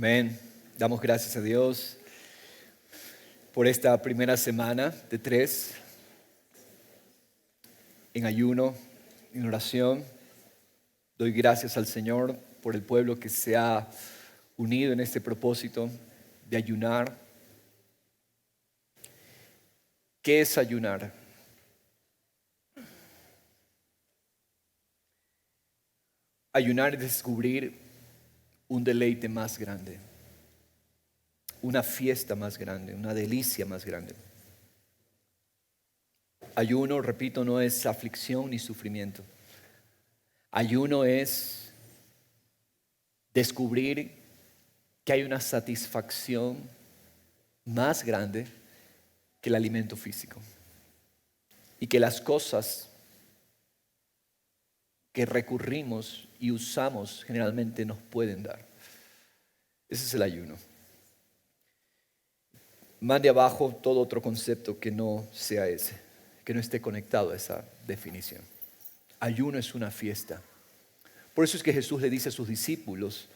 Amén. Damos gracias a Dios por esta primera semana de 3 en ayuno, en oración. Doy gracias al Señor por el pueblo que se ha unido en este propósito de ayunar. ¿Qué es ayunar? Ayunar es descubrir un deleite más grande, una fiesta más grande, una delicia más grande. Ayuno, repito, no es aflicción ni sufrimiento. Ayuno es descubrir que hay una satisfacción más grande que el alimento físico y que las cosas que recurrimos y usamos generalmente nos pueden dar. Ese es el ayuno. Mande abajo todo otro concepto que no sea ese, que no esté conectado a esa definición. Ayuno es una fiesta. Por eso es que Jesús le dice a sus discípulos,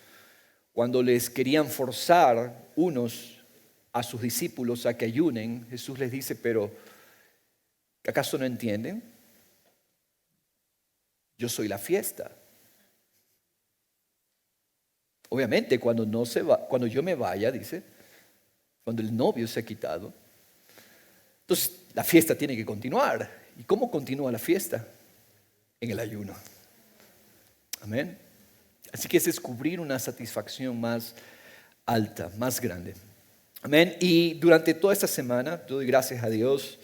cuando les querían forzar unos a sus discípulos a que ayunen, Jesús les dice, pero ¿acaso no entienden? Yo soy la fiesta. Obviamente cuando yo me vaya, dice, cuando el novio se ha quitado, entonces la fiesta tiene que continuar. ¿Y cómo continúa la fiesta? En el ayuno. Amén. Así que es descubrir una satisfacción más alta, más grande. Amén. Y durante toda esta semana, doy gracias a Dios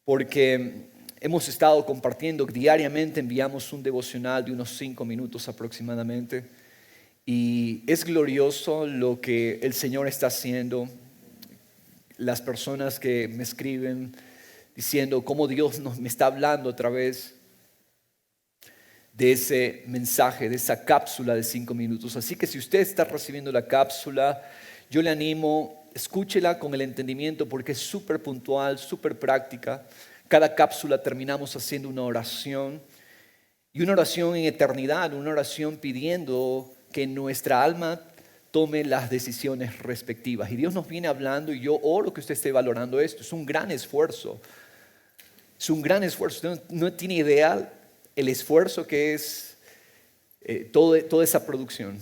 porque hemos estado compartiendo diariamente, enviamos un devocional de unos 5 minutos aproximadamente. Y es glorioso lo que el Señor está haciendo. Las personas que me escriben diciendo cómo Dios me está hablando a través de ese mensaje, de esa cápsula de 5 minutos. Así que si usted está recibiendo la cápsula, yo le animo, escúchela con el entendimiento porque es súper puntual, súper práctica. Cada cápsula terminamos haciendo una oración y una oración en eternidad, una oración pidiendo que nuestra alma tome las decisiones respectivas. Y Dios nos viene hablando y yo oro que usted esté valorando esto. Es un gran esfuerzo. Es un gran esfuerzo. Usted no tiene idea el esfuerzo que es toda esa producción.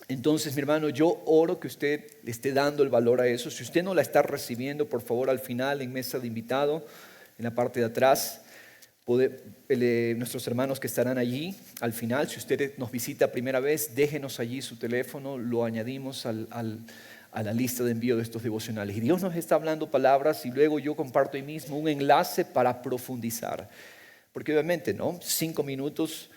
Entonces, mi hermano, yo oro que usted le esté dando el valor a eso. Si usted no la está recibiendo, por favor, al final, en mesa de invitado, en la parte de atrás, nuestros hermanos que estarán allí al final, si usted nos visita primera vez, déjenos allí su teléfono, lo añadimos a la lista de envío de estos devocionales. Y Dios nos está hablando palabras y luego yo comparto ahí mismo un enlace para profundizar. Porque obviamente, 5 minutos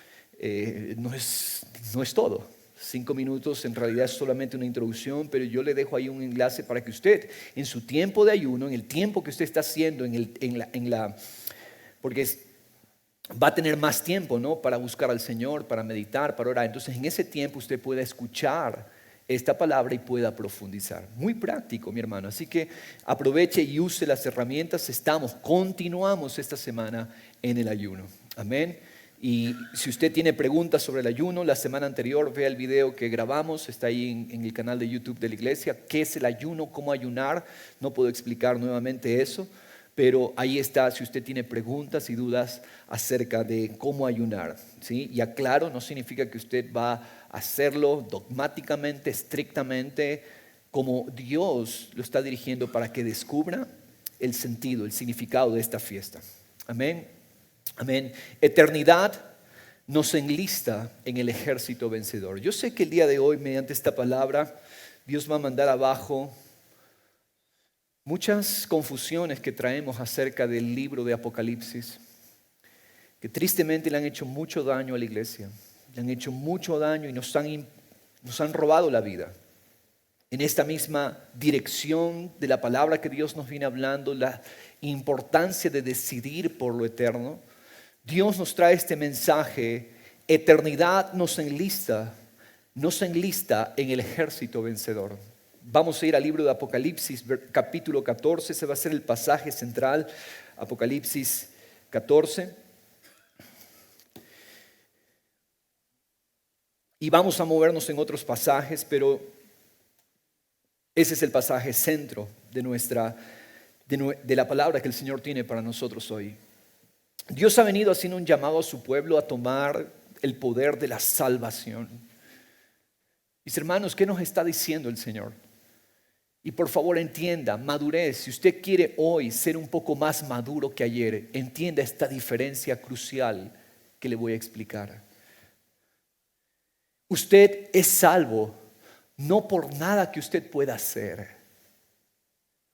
no es todo. 5 minutos en realidad es solamente una introducción, pero yo le dejo ahí un enlace para que usted, en su tiempo de ayuno, en el tiempo que usted está haciendo, porque va a tener más tiempo, para buscar al Señor, para meditar, para orar. Entonces en ese tiempo usted pueda escuchar esta palabra y pueda profundizar. Muy práctico, mi hermano. Así que aproveche y use las herramientas. Continuamos esta semana en el ayuno. Amén. Y si usted tiene preguntas sobre el ayuno, la semana anterior vea el video que grabamos, está ahí en el canal de YouTube de la iglesia. ¿Qué es el ayuno? ¿Cómo ayunar? No puedo explicar nuevamente eso, pero ahí está si usted tiene preguntas y dudas acerca de cómo ayunar, ¿sí? Y aclaro, no significa que usted va a hacerlo dogmáticamente, estrictamente, como Dios lo está dirigiendo para que descubra el sentido, el significado de esta fiesta. Amén. Amén. Eternidad nos enlista en el ejército vencedor. Yo sé que el día de hoy, mediante esta palabra, Dios va a mandar abajo muchas confusiones que traemos acerca del libro de Apocalipsis, que tristemente le han hecho mucho daño a la iglesia, le han hecho mucho daño y nos han robado la vida. En esta misma dirección de la palabra que Dios nos viene hablando, la importancia de decidir por lo eterno, Dios nos trae este mensaje: eternidad nos enlista en el ejército vencedor. Vamos a ir al libro de Apocalipsis, capítulo 14, ese va a ser el pasaje central, Apocalipsis 14. Y vamos a movernos en otros pasajes, pero Ese es el pasaje centro de la palabra que el Señor tiene para nosotros hoy. Dios ha venido haciendo un llamado a su pueblo a tomar el poder de la salvación. Mis hermanos, ¿qué nos está diciendo el Señor? Y por favor entienda, madurez. Si usted quiere hoy ser un poco más maduro que ayer, entienda esta diferencia crucial que le voy a explicar. Usted es salvo no por nada que usted pueda hacer.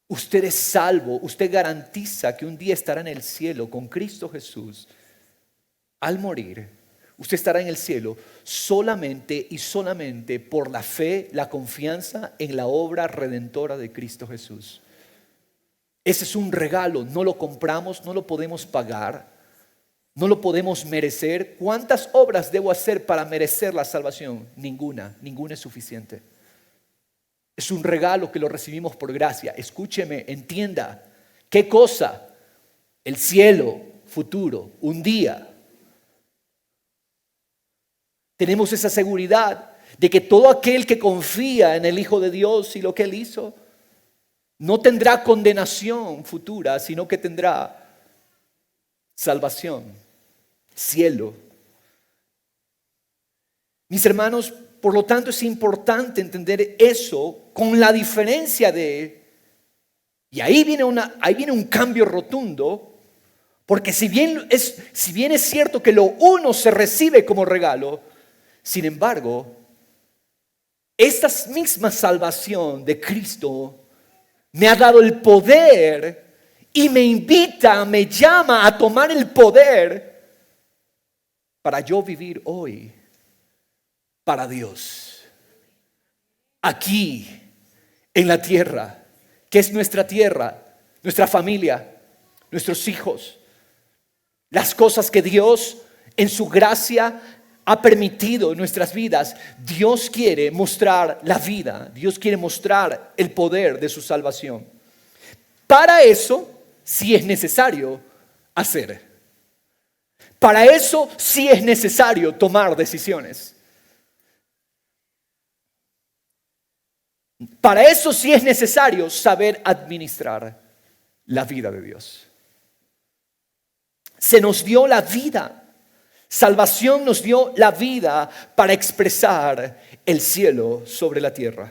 Usted es salvo, usted garantiza que un día estará en el cielo con Cristo Jesús. Al morir, usted estará en el cielo solamente y solamente por la fe, la confianza en la obra redentora de Cristo Jesús. Ese es un regalo, no lo compramos, no lo podemos pagar, no lo podemos merecer. ¿Cuántas obras debo hacer para merecer la salvación? Ninguna es suficiente. Es un regalo que lo recibimos por gracia. Escúcheme, entienda. ¿Qué cosa? El cielo futuro, un día. Tenemos esa seguridad de que todo aquel que confía en el Hijo de Dios y lo que Él hizo, no tendrá condenación futura, sino que tendrá salvación, cielo. Mis hermanos, por lo tanto es importante entender eso con la diferencia y ahí viene un cambio rotundo, porque si bien es cierto que lo uno se recibe como regalo, sin embargo, esta misma salvación de Cristo me ha dado el poder y me llama a tomar el poder para yo vivir hoy para Dios. Aquí, en la tierra, que es nuestra tierra, nuestra familia, nuestros hijos, las cosas que Dios en su gracia ha permitido en nuestras vidas. Dios quiere mostrar la vida, Dios quiere mostrar el poder de su salvación. Para eso sí es necesario hacer. Para eso sí es necesario tomar decisiones. Para eso sí es necesario saber administrar la vida de Dios. Se nos dio la vida. Salvación nos dio la vida para expresar el cielo sobre la tierra.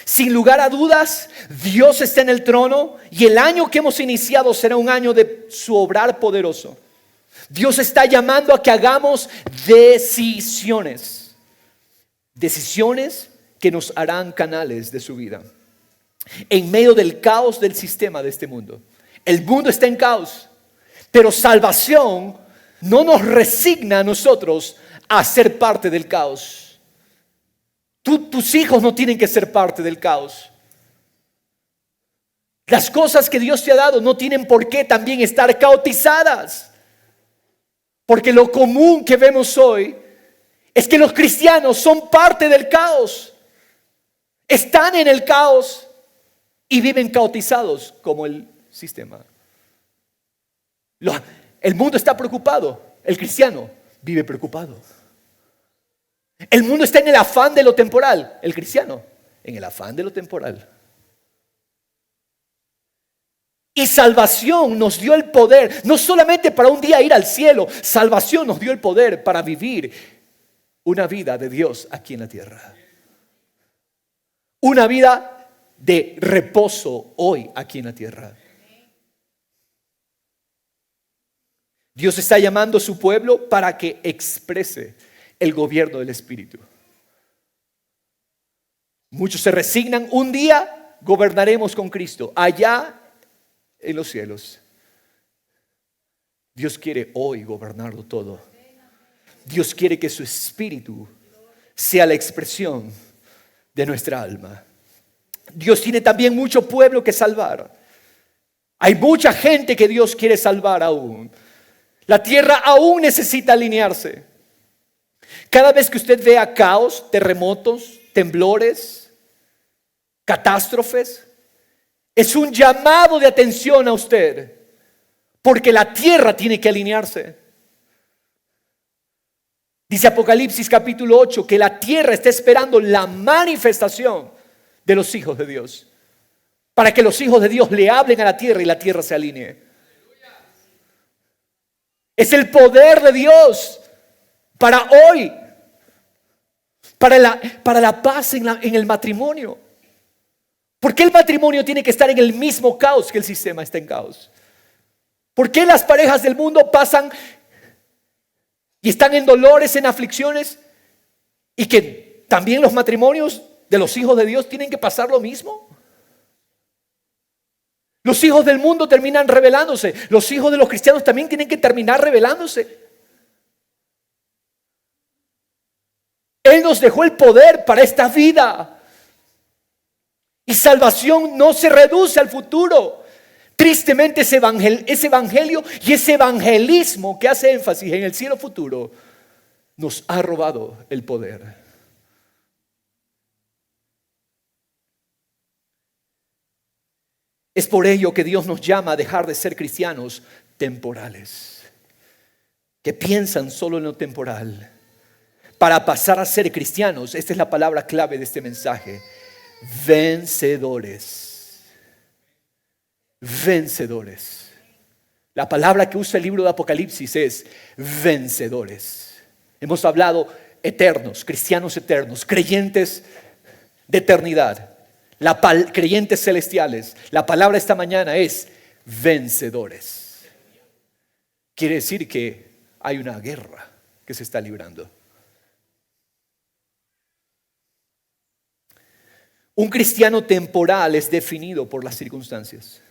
Sin lugar a dudas, Dios está en el trono y el año que hemos iniciado será un año de su obrar poderoso. Dios está llamando a que hagamos decisiones que nos harán canales de su vida. En medio del caos del sistema de este mundo. El mundo está en caos, pero salvación no nos resigna a nosotros a ser parte del caos. Tus hijos no tienen que ser parte del caos. Las cosas que Dios te ha dado no tienen por qué también estar caotizadas. Porque lo común que vemos hoy es que los cristianos son parte del caos. Están en el caos y viven caotizados como el sistema. El mundo está preocupado, el cristiano vive preocupado. El mundo está en el afán de lo temporal, el cristiano en el afán de lo temporal. Y salvación nos dio el poder, no solamente para un día ir al cielo, salvación nos dio el poder para vivir una vida de Dios aquí en la tierra. Una vida de reposo hoy aquí en la tierra. Dios está llamando a su pueblo para que exprese el gobierno del Espíritu. Muchos se resignan, un día gobernaremos con Cristo, allá en los cielos. Dios quiere hoy gobernarlo todo. Dios quiere que su Espíritu sea la expresión de nuestra alma. Dios tiene también mucho pueblo que salvar. Hay mucha gente que Dios quiere salvar aún. La tierra aún necesita alinearse. Cada vez que usted vea caos, terremotos, temblores, catástrofes, es un llamado de atención a usted, porque la tierra tiene que alinearse. Dice Apocalipsis capítulo 8 que la tierra está esperando la manifestación de los hijos de Dios, para que los hijos de Dios le hablen a la tierra y la tierra se alinee. Es el poder de Dios para hoy, para la paz en el matrimonio. ¿Por qué el matrimonio tiene que estar en el mismo caos que el sistema está en caos? ¿Por qué las parejas del mundo pasan y están en dolores, en aflicciones, y que también los matrimonios de los hijos de Dios tienen que pasar lo mismo? Los hijos del mundo terminan rebelándose. Los hijos de los cristianos también tienen que terminar rebelándose. Él nos dejó el poder para esta vida. Y salvación no se reduce al futuro. Tristemente ese evangelio y ese evangelismo que hace énfasis en el cielo futuro nos ha robado el poder. Es por ello que Dios nos llama a dejar de ser cristianos temporales, que piensan solo en lo temporal, para pasar a ser cristianos. Esta es la palabra clave de este mensaje: vencedores. Vencedores. La palabra que usa el libro de Apocalipsis es vencedores. Hemos hablado eternos, cristianos eternos, creyentes de eternidad, creyentes celestiales. La palabra esta mañana es vencedores. Quiere decir que hay una guerra que se está librando. Un cristiano temporal es definido por las circunstancias.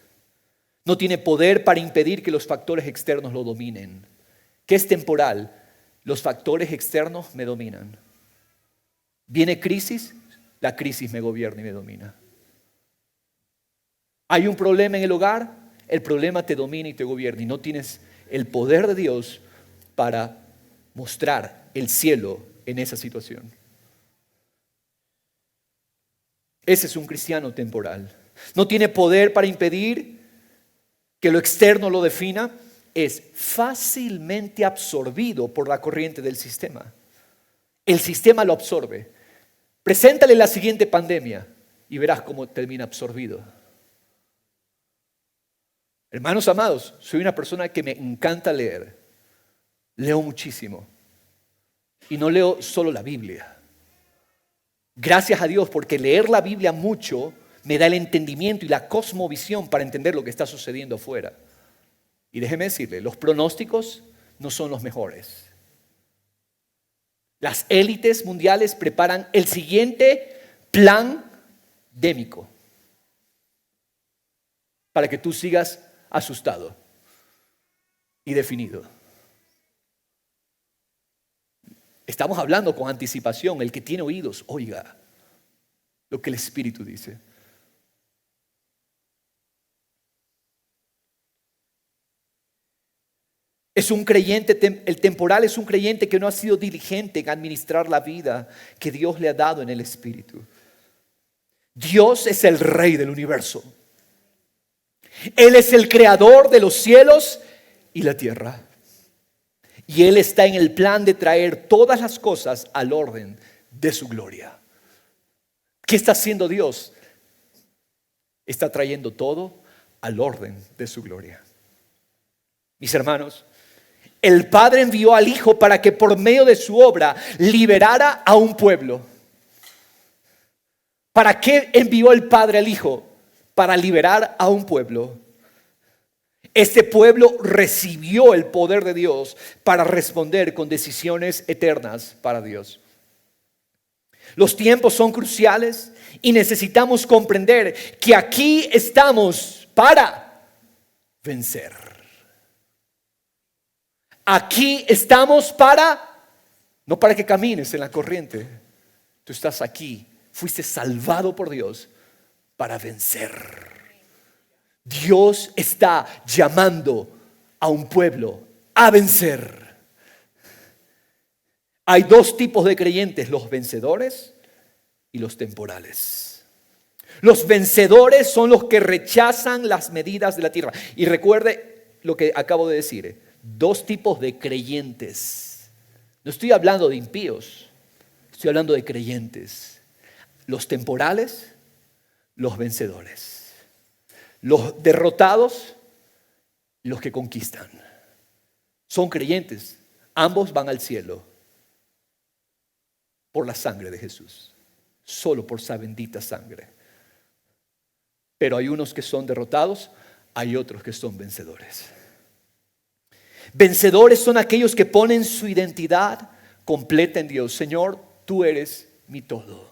No tiene poder para impedir que los factores externos lo dominen. ¿Qué es temporal? Los factores externos me dominan. Viene crisis, la crisis me gobierna y me domina. Hay un problema en el hogar, el problema te domina y te gobierna. Y no tienes el poder de Dios para mostrar el cielo en esa situación. Ese es un cristiano temporal. No tiene poder para impedir que lo externo lo defina. Es fácilmente absorbido por la corriente del sistema. El sistema lo absorbe. Preséntale la siguiente pandemia y verás cómo termina absorbido. Hermanos amados, soy una persona que me encanta leer. Leo muchísimo. Y no leo solo la Biblia. Gracias a Dios, porque leer la Biblia mucho me da el entendimiento y la cosmovisión para entender lo que está sucediendo afuera. Y déjeme decirle, los pronósticos no son los mejores. Las élites mundiales preparan el siguiente plan démico para que tú sigas asustado y definido. Estamos hablando con anticipación. El que tiene oídos, oiga lo que el Espíritu dice. Es un creyente, el temporal es un creyente que no ha sido diligente en administrar la vida que Dios le ha dado en el Espíritu. Dios es el Rey del universo. Él es el creador de los cielos y la tierra. Y Él está en el plan de traer todas las cosas al orden de su gloria. ¿Qué está haciendo Dios? Está trayendo todo al orden de su gloria. Mis hermanos, el Padre envió al Hijo para que por medio de su obra liberara a un pueblo. ¿Para qué envió el Padre al Hijo? Para liberar a un pueblo. Este pueblo recibió el poder de Dios para responder con decisiones eternas para Dios. Los tiempos son cruciales y necesitamos comprender que aquí estamos para vencer. Aquí estamos no para que camines en la corriente. Tú estás aquí, fuiste salvado por Dios para vencer. Dios está llamando a un pueblo a vencer. Hay dos tipos de creyentes, los vencedores y los temporales. Los vencedores son los que rechazan las medidas de la tierra. Y recuerde lo que acabo de decir, dos tipos de creyentes. No estoy hablando de impíos, estoy hablando de creyentes. Los temporales los vencedores. Los derrotados, los que conquistan. Son creyentes. Ambos van al cielo por la sangre de Jesús. Solo por esa bendita sangre. Pero hay unos que son derrotados, hay otros que son vencedores. Vencedores son aquellos que ponen su identidad completa en Dios. Señor, tú eres mi todo.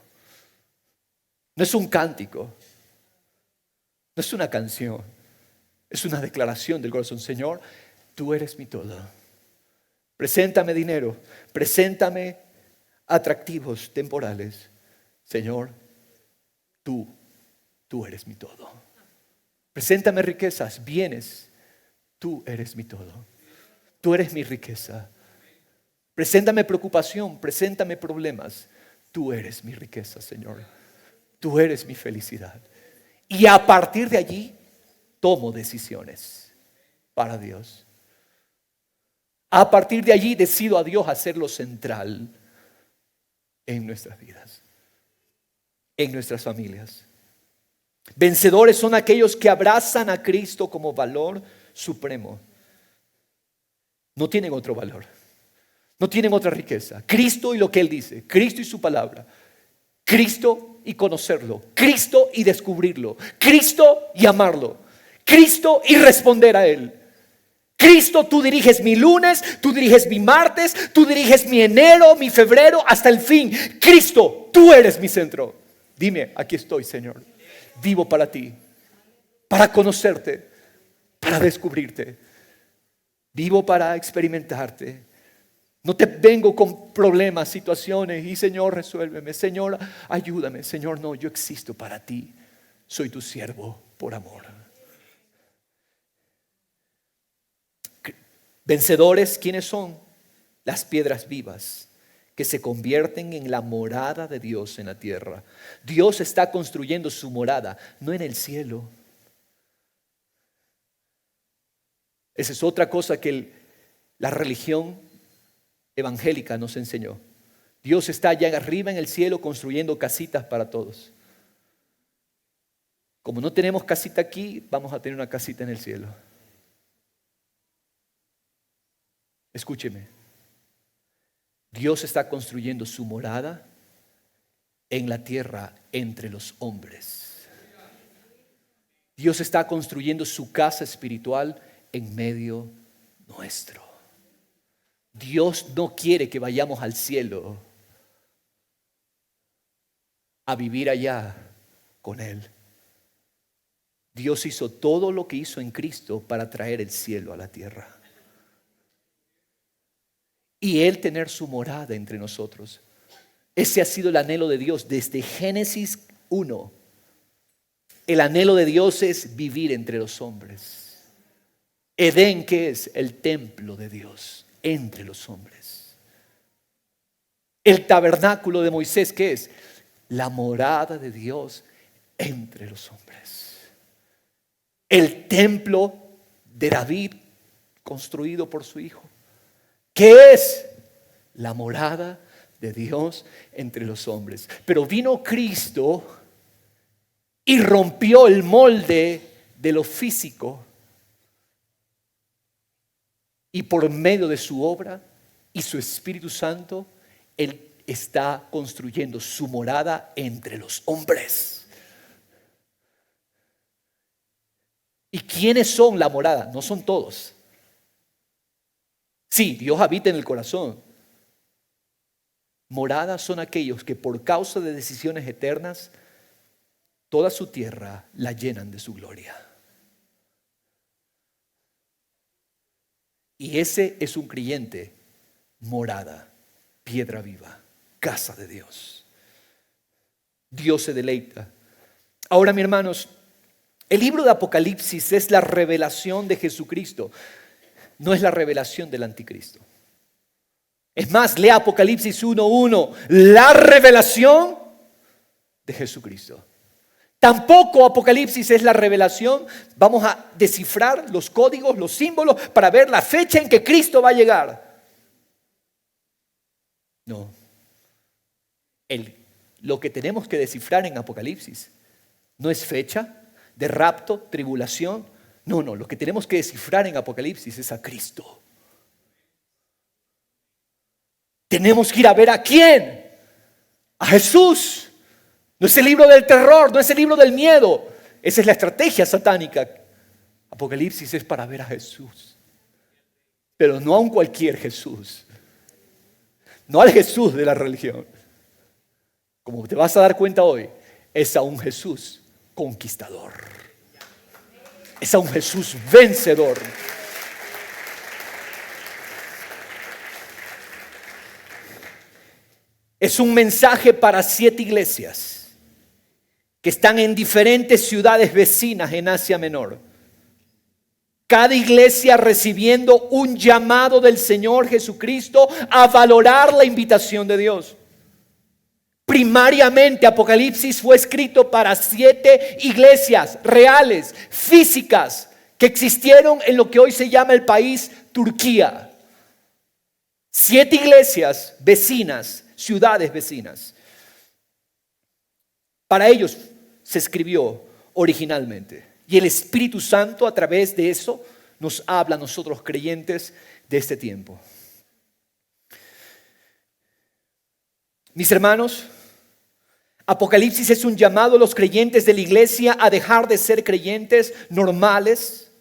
No es un cántico, no es una canción, es una declaración del corazón. Señor, tú eres mi todo. Preséntame dinero, preséntame atractivos temporales. Señor, tú eres mi todo. Preséntame riquezas, bienes, tú eres mi todo. Tú eres mi riqueza. Preséntame preocupación, preséntame problemas. Tú eres mi riqueza, Señor. Tú eres mi felicidad. Y a partir de allí, tomo decisiones para Dios. A partir de allí, decido a Dios hacerlo central en nuestras vidas, en nuestras familias. Vencedores son aquellos que abrazan a Cristo como valor supremo. No tienen otro valor. No tienen otra riqueza. Cristo y lo que Él dice. Cristo y su palabra. Cristo y conocerlo. Cristo y descubrirlo. Cristo y amarlo. Cristo y responder a Él. Cristo, tú diriges mi lunes, tú diriges mi martes, tú diriges mi enero, mi febrero, hasta el fin. Cristo, tú eres mi centro. Dime, aquí estoy, Señor. Vivo para ti, para conocerte, para descubrirte. Vivo para experimentarte. No te vengo con problemas, situaciones y Señor, resuélveme. Señor, ayúdame. Señor, no, yo existo para ti. Soy tu siervo por amor. Vencedores, ¿quiénes son? Las piedras vivas que se convierten en la morada de Dios en la tierra. Dios está construyendo su morada, no en el cielo. Esa es otra cosa que la religión evangélica nos enseñó. Dios está allá arriba en el cielo construyendo casitas para todos. Como no tenemos casita aquí, vamos a tener una casita en el cielo. Escúcheme. Dios está construyendo su morada en la tierra entre los hombres. Dios está construyendo su casa espiritual en medio nuestro. Dios no quiere que vayamos al cielo a vivir allá con Él. Dios hizo todo lo que hizo en Cristo para traer el cielo a la tierra. Y Él tener su morada entre nosotros. Ese ha sido el anhelo de Dios desde Génesis 1. El anhelo de Dios es vivir entre los hombres. Edén, ¿qué es? El templo de Dios entre los hombres. El tabernáculo de Moisés, ¿qué es? La morada de Dios entre los hombres. El templo de David construido por su hijo. ¿Qué es? La morada de Dios entre los hombres. Pero vino Cristo y rompió el molde de lo físico. Y por medio de su obra y su Espíritu Santo, Él está construyendo su morada entre los hombres. ¿Y quiénes son la morada? No son todos. Sí, Dios habita en el corazón. Moradas son aquellos que por causa de decisiones eternas, toda su tierra la llenan de su gloria. Y ese es un creyente, morada, piedra viva, casa de Dios. Dios se deleita. Ahora, mis hermanos, el libro de Apocalipsis es la revelación de Jesucristo. No es la revelación del anticristo. Es más, lea Apocalipsis 1:1, la revelación de Jesucristo. Tampoco Apocalipsis es la revelación. Vamos a descifrar los códigos, los símbolos para ver la fecha en que Cristo va a llegar. No. Lo que tenemos que descifrar en Apocalipsis No es fecha de rapto, tribulación. No, lo que tenemos que descifrar en Apocalipsis es a Cristo. Tenemos que ir a ver a quién. A Jesús. No es el libro del terror, no es el libro del miedo. Esa es la estrategia satánica. Apocalipsis es para ver a Jesús. Pero no a un cualquier Jesús. No al Jesús de la religión. Como te vas a dar cuenta hoy, es a un Jesús conquistador. Es a un Jesús vencedor. Es un mensaje para 7 iglesias que están en diferentes ciudades vecinas en Asia Menor. Cada iglesia recibiendo un llamado del Señor Jesucristo a valorar la invitación de Dios. Primariamente, Apocalipsis fue escrito para 7 iglesias reales, físicas, que existieron en lo que hoy se llama el país Turquía. 7 iglesias vecinas, ciudades vecinas. Para ellos se escribió originalmente. Y el Espíritu Santo a través de eso nos habla a nosotros creyentes de este tiempo. Mis hermanos, Apocalipsis es un llamado a los creyentes de la iglesia a dejar de ser creyentes normales.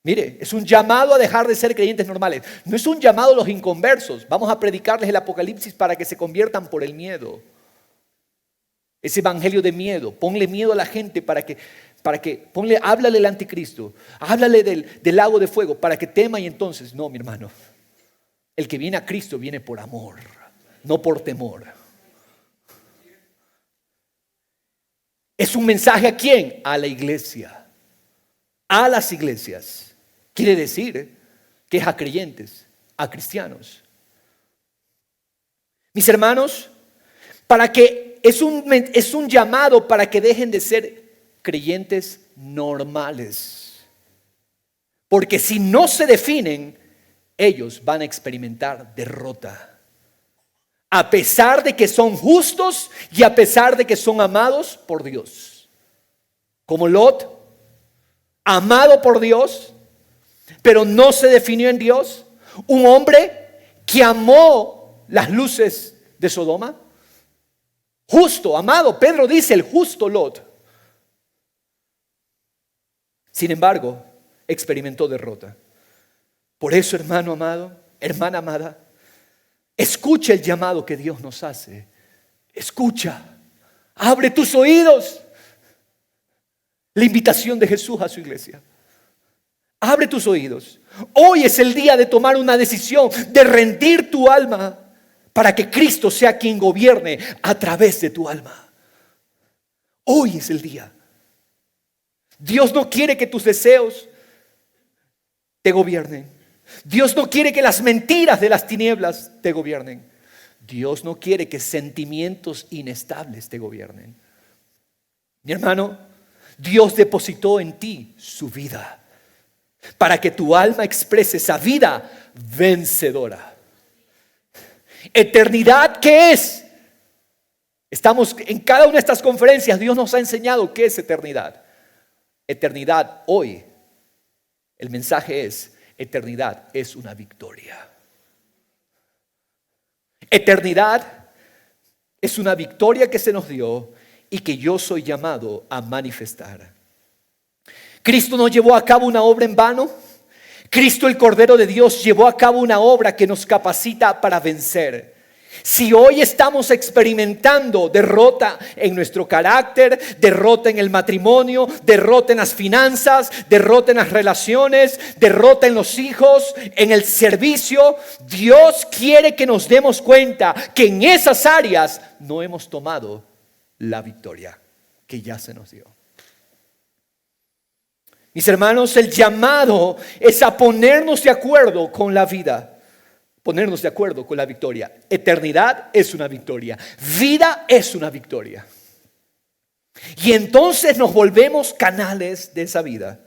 Mire, es un llamado a dejar de ser creyentes normales. No es un llamado a los inconversos. Vamos a predicarles el Apocalipsis para que se conviertan por el miedo. Ese evangelio de miedo. Ponle miedo a la gente háblale del anticristo. Háblale del lago de fuego para que tema y entonces. No, mi hermano. El que viene a Cristo viene por amor, no por temor. Es un mensaje ¿a quién? A la iglesia. A las iglesias. Quiere decir que es a creyentes, a cristianos. Mis hermanos, es un llamado para que dejen de ser creyentes normales. Porque si no se definen, ellos van a experimentar derrota. A pesar de que son justos y a pesar de que son amados por Dios. Como Lot, amado por Dios, pero no se definió en Dios. Un hombre que amó las luces de Sodoma. Justo, amado. Pedro dice el justo Lot. Sin embargo, experimentó derrota. Por eso, hermano amado, hermana amada, escucha el llamado que Dios nos hace. Escucha. Abre tus oídos. La invitación de Jesús a su iglesia. Abre tus oídos. Hoy es el día de tomar una decisión, de rendir tu alma para que Cristo sea quien gobierne a través de tu alma. Hoy es el día. Dios no quiere que tus deseos te gobiernen. Dios no quiere que las mentiras de las tinieblas te gobiernen. Dios no quiere que sentimientos inestables te gobiernen. Mi hermano, Dios depositó en ti su vida para que tu alma exprese esa vida vencedora. Eternidad, ¿qué es? Estamos en cada una de estas conferencias. Dios nos ha enseñado qué es eternidad. Eternidad hoy, el mensaje es: eternidad es una victoria. Eternidad es una victoria que se nos dio y que yo soy llamado a manifestar. Cristo no llevó a cabo una obra en vano. Cristo, el Cordero de Dios, llevó a cabo una obra que nos capacita para vencer. Si hoy estamos experimentando derrota en nuestro carácter, derrota en el matrimonio, derrota en las finanzas, derrota en las relaciones, derrota en los hijos, en el servicio, Dios quiere que nos demos cuenta que en esas áreas no hemos tomado la victoria que ya se nos dio. Mis hermanos, el llamado es a ponernos de acuerdo con la vida. Ponernos de acuerdo con la victoria. Eternidad es una victoria. Vida es una victoria. Y entonces nos volvemos canales de esa vida.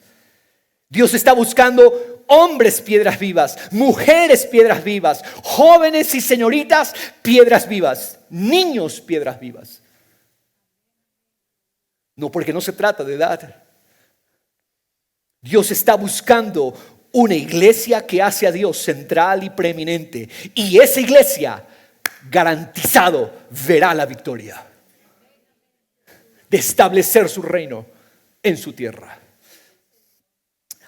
Dios está buscando hombres piedras vivas, mujeres piedras vivas, jóvenes y señoritas piedras vivas, niños piedras vivas. No, porque no se trata de edad. Dios está buscando una iglesia que hace a Dios central y preeminente. Y esa iglesia, garantizado, verá la victoria de establecer su reino en su tierra.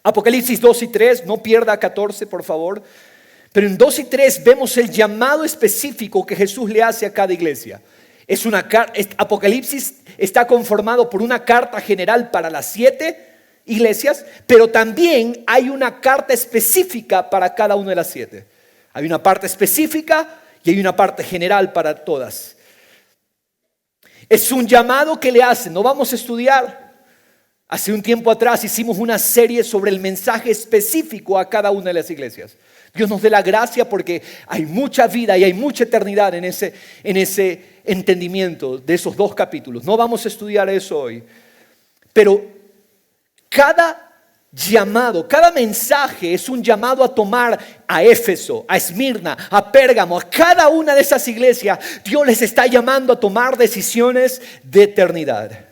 Apocalipsis 2 y 3, no pierda 14 por favor. Pero en 2 y 3 vemos el llamado específico que Jesús le hace a cada iglesia. Apocalipsis está conformado por una carta general para las 7 iglesias, pero también hay una carta específica para cada una de las 7. Hay una parte específica y hay una parte general para todas. Es un llamado que le hacen. No vamos a estudiar. Hace un tiempo atrás hicimos una serie sobre el mensaje específico a cada una de las iglesias. Dios nos dé la gracia porque hay mucha vida y hay mucha eternidad en ese entendimiento de esos 2 capítulos. No vamos a estudiar eso hoy. Pero cada llamado, cada mensaje es un llamado a tomar a Éfeso, a Esmirna, a Pérgamo, a cada una de esas iglesias. Dios les está llamando a tomar decisiones de eternidad.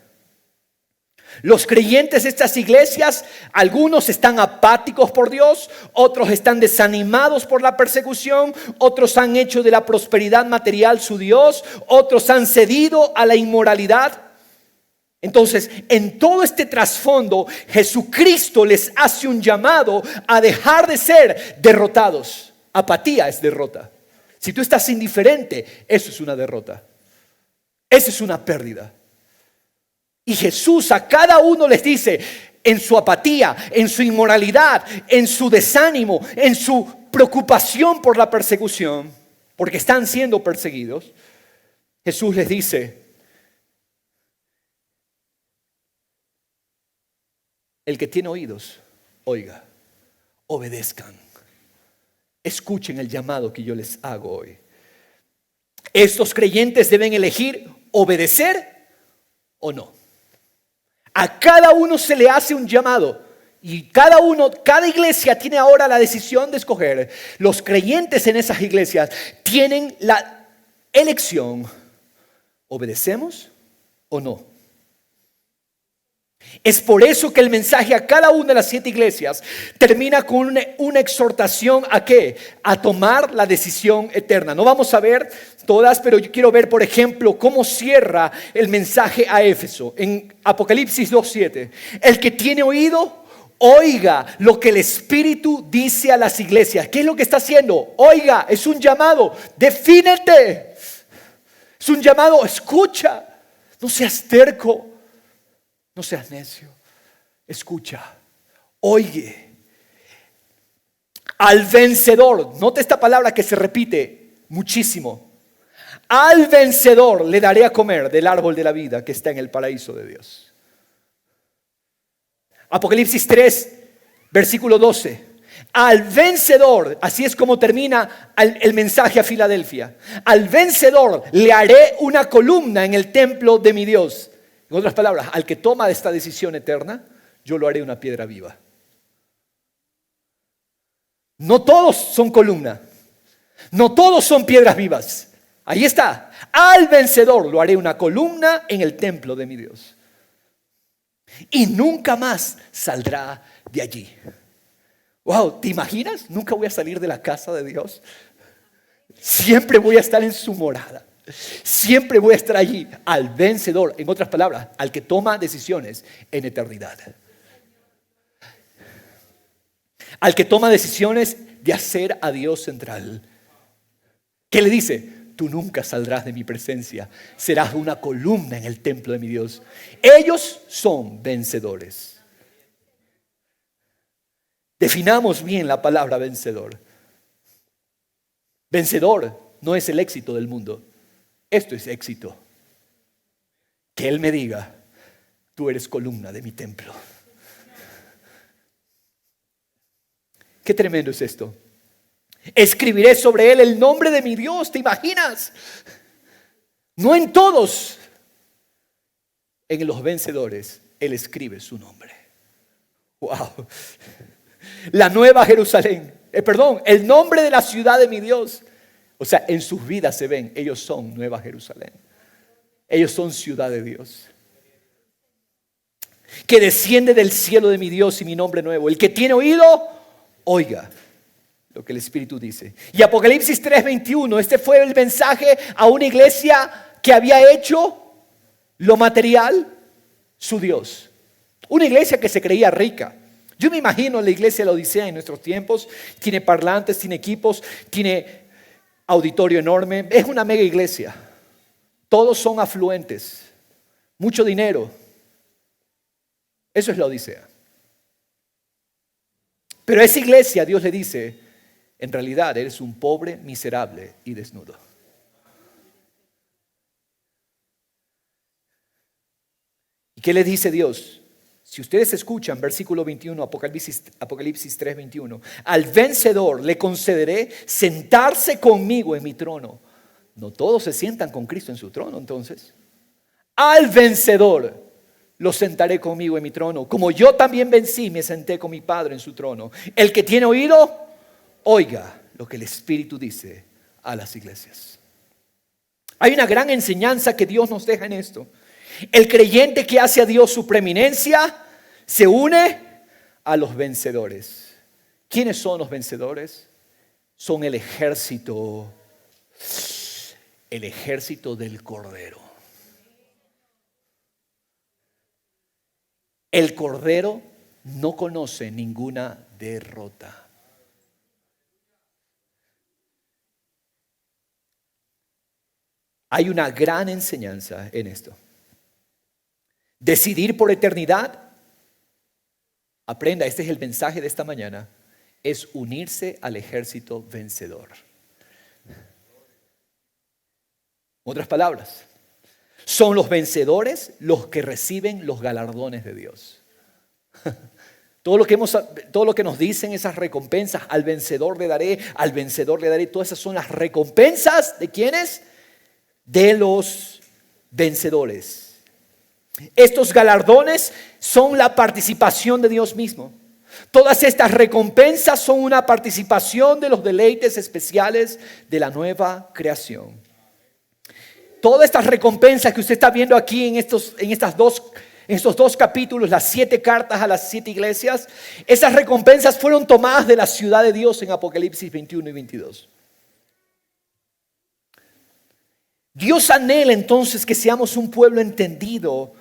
Los creyentes de estas iglesias, algunos están apáticos por Dios, otros están desanimados por la persecución, otros han hecho de la prosperidad material su Dios, otros han cedido a la inmoralidad. Entonces, en todo este trasfondo, Jesucristo les hace un llamado a dejar de ser derrotados. Apatía es derrota. Si tú estás indiferente, eso es una derrota. Eso es una pérdida. Y Jesús a cada uno les dice, en su apatía, en su inmoralidad, en su desánimo, en su preocupación por la persecución, porque están siendo perseguidos, Jesús les dice, el que tiene oídos, oiga, obedezcan, escuchen el llamado que yo les hago hoy. Estos creyentes deben elegir obedecer o no. A cada uno se le hace un llamado y cada iglesia tiene ahora la decisión de escoger. Los creyentes en esas iglesias tienen la elección, ¿obedecemos o no? Es por eso que el mensaje a cada una de las 7 iglesias termina con una exhortación ¿a qué? A tomar la decisión eterna. No vamos a ver todas, pero yo quiero ver, por ejemplo, cómo cierra el mensaje a Éfeso en Apocalipsis 2:7. El que tiene oído, oiga lo que el Espíritu dice a las iglesias. ¿Qué es lo que está haciendo? Oiga, es un llamado, defínete. Es un llamado, escucha, no seas terco. No seas necio, escucha, oye. Al vencedor, note esta palabra que se repite muchísimo. Al vencedor le daré a comer del árbol de la vida que está en el paraíso de Dios. Apocalipsis 3, versículo 12. Al vencedor, así es como termina el mensaje a Filadelfia. Al vencedor le haré una columna en el templo de mi Dios. En otras palabras, al que toma esta decisión eterna, yo lo haré una piedra viva. No todos son columna, no todos son piedras vivas. Ahí está, al vencedor lo haré una columna en el templo de mi Dios. Y nunca más saldrá de allí. Wow, ¿te imaginas? Nunca voy a salir de la casa de Dios. Siempre voy a estar en su morada. Siempre voy a estar allí, al vencedor, en otras palabras, al que toma decisiones en eternidad. Al que toma decisiones de hacer a Dios central. ¿Qué le dice? Tú nunca saldrás de mi presencia, serás una columna en el templo de mi Dios. Ellos son vencedores. Definamos bien la palabra vencedor. Vencedor no es el éxito del mundo. Esto es éxito. Que Él me diga, tú eres columna de mi templo. Qué tremendo es esto. Escribiré sobre él el nombre de mi Dios, ¿te imaginas? No en todos. En los vencedores, Él escribe su nombre. Wow. La nueva Jerusalén. El nombre de la ciudad de mi Dios. O sea, en sus vidas se ven, ellos son Nueva Jerusalén. Ellos son ciudad de Dios. que desciende del cielo de mi Dios y mi nombre nuevo. El que tiene oído, oiga lo que el Espíritu dice. Y Apocalipsis 3:21, este fue el mensaje a una iglesia que había hecho lo material su Dios. Una iglesia que se creía rica. Yo me imagino la iglesia de la Odisea en nuestros tiempos. Tiene parlantes, tiene equipos, tiene auditorio enorme. Es una mega iglesia. Todos son afluentes. Mucho dinero. Eso es la Odisea. Pero a esa iglesia Dios le dice, en realidad eres un pobre, miserable y desnudo. ¿Y qué le dice Dios? Si ustedes escuchan versículo 21, Apocalipsis 3:21, al vencedor le concederé sentarse conmigo en mi trono. No todos se sientan con Cristo en su trono, entonces. Al vencedor lo sentaré conmigo en mi trono, como yo también vencí, me senté con mi Padre en su trono. El que tiene oído, oiga lo que el Espíritu dice a las iglesias. Hay una gran enseñanza que Dios nos deja en esto. El creyente que hace a Dios su preeminencia se une a los vencedores. ¿Quiénes son los vencedores? Son el ejército del Cordero. El Cordero no conoce ninguna derrota. Hay una gran enseñanza en esto. Decidir por eternidad, aprenda, este es el mensaje de esta mañana, es unirse al ejército vencedor. Otras palabras, son los vencedores los que reciben los galardones de Dios. Todo lo que nos dicen esas recompensas, al vencedor le daré, todas esas son las recompensas ¿de quiénes? De los vencedores. Estos galardones son la participación de Dios mismo. Todas estas recompensas son una participación de los deleites especiales de la nueva creación. Todas estas recompensas que usted está viendo aquí en estos dos capítulos, las 7 cartas a las 7 iglesias, esas recompensas fueron tomadas de la ciudad de Dios en Apocalipsis 21 y 22. Dios anhela entonces que seamos un pueblo entendido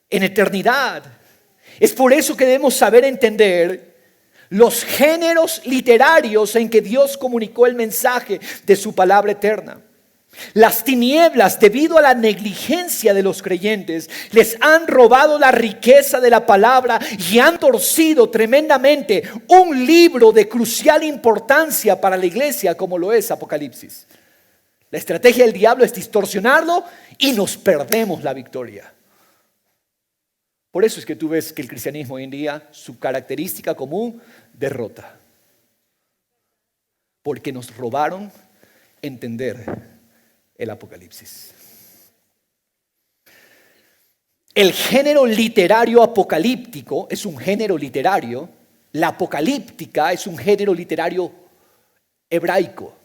en eternidad. Es por eso que debemos saber entender los géneros literarios en que Dios comunicó el mensaje de su palabra eterna. Las tinieblas, debido a la negligencia de los creyentes, les han robado la riqueza de la palabra y han torcido tremendamente un libro de crucial importancia para la iglesia como lo es Apocalipsis. La estrategia del diablo es distorsionarlo y nos perdemos la victoria. Por eso es que tú ves que el cristianismo hoy en día, su característica común, derrota. Porque nos robaron entender el Apocalipsis. El género literario apocalíptico es un género literario. La apocalíptica es un género literario hebraico.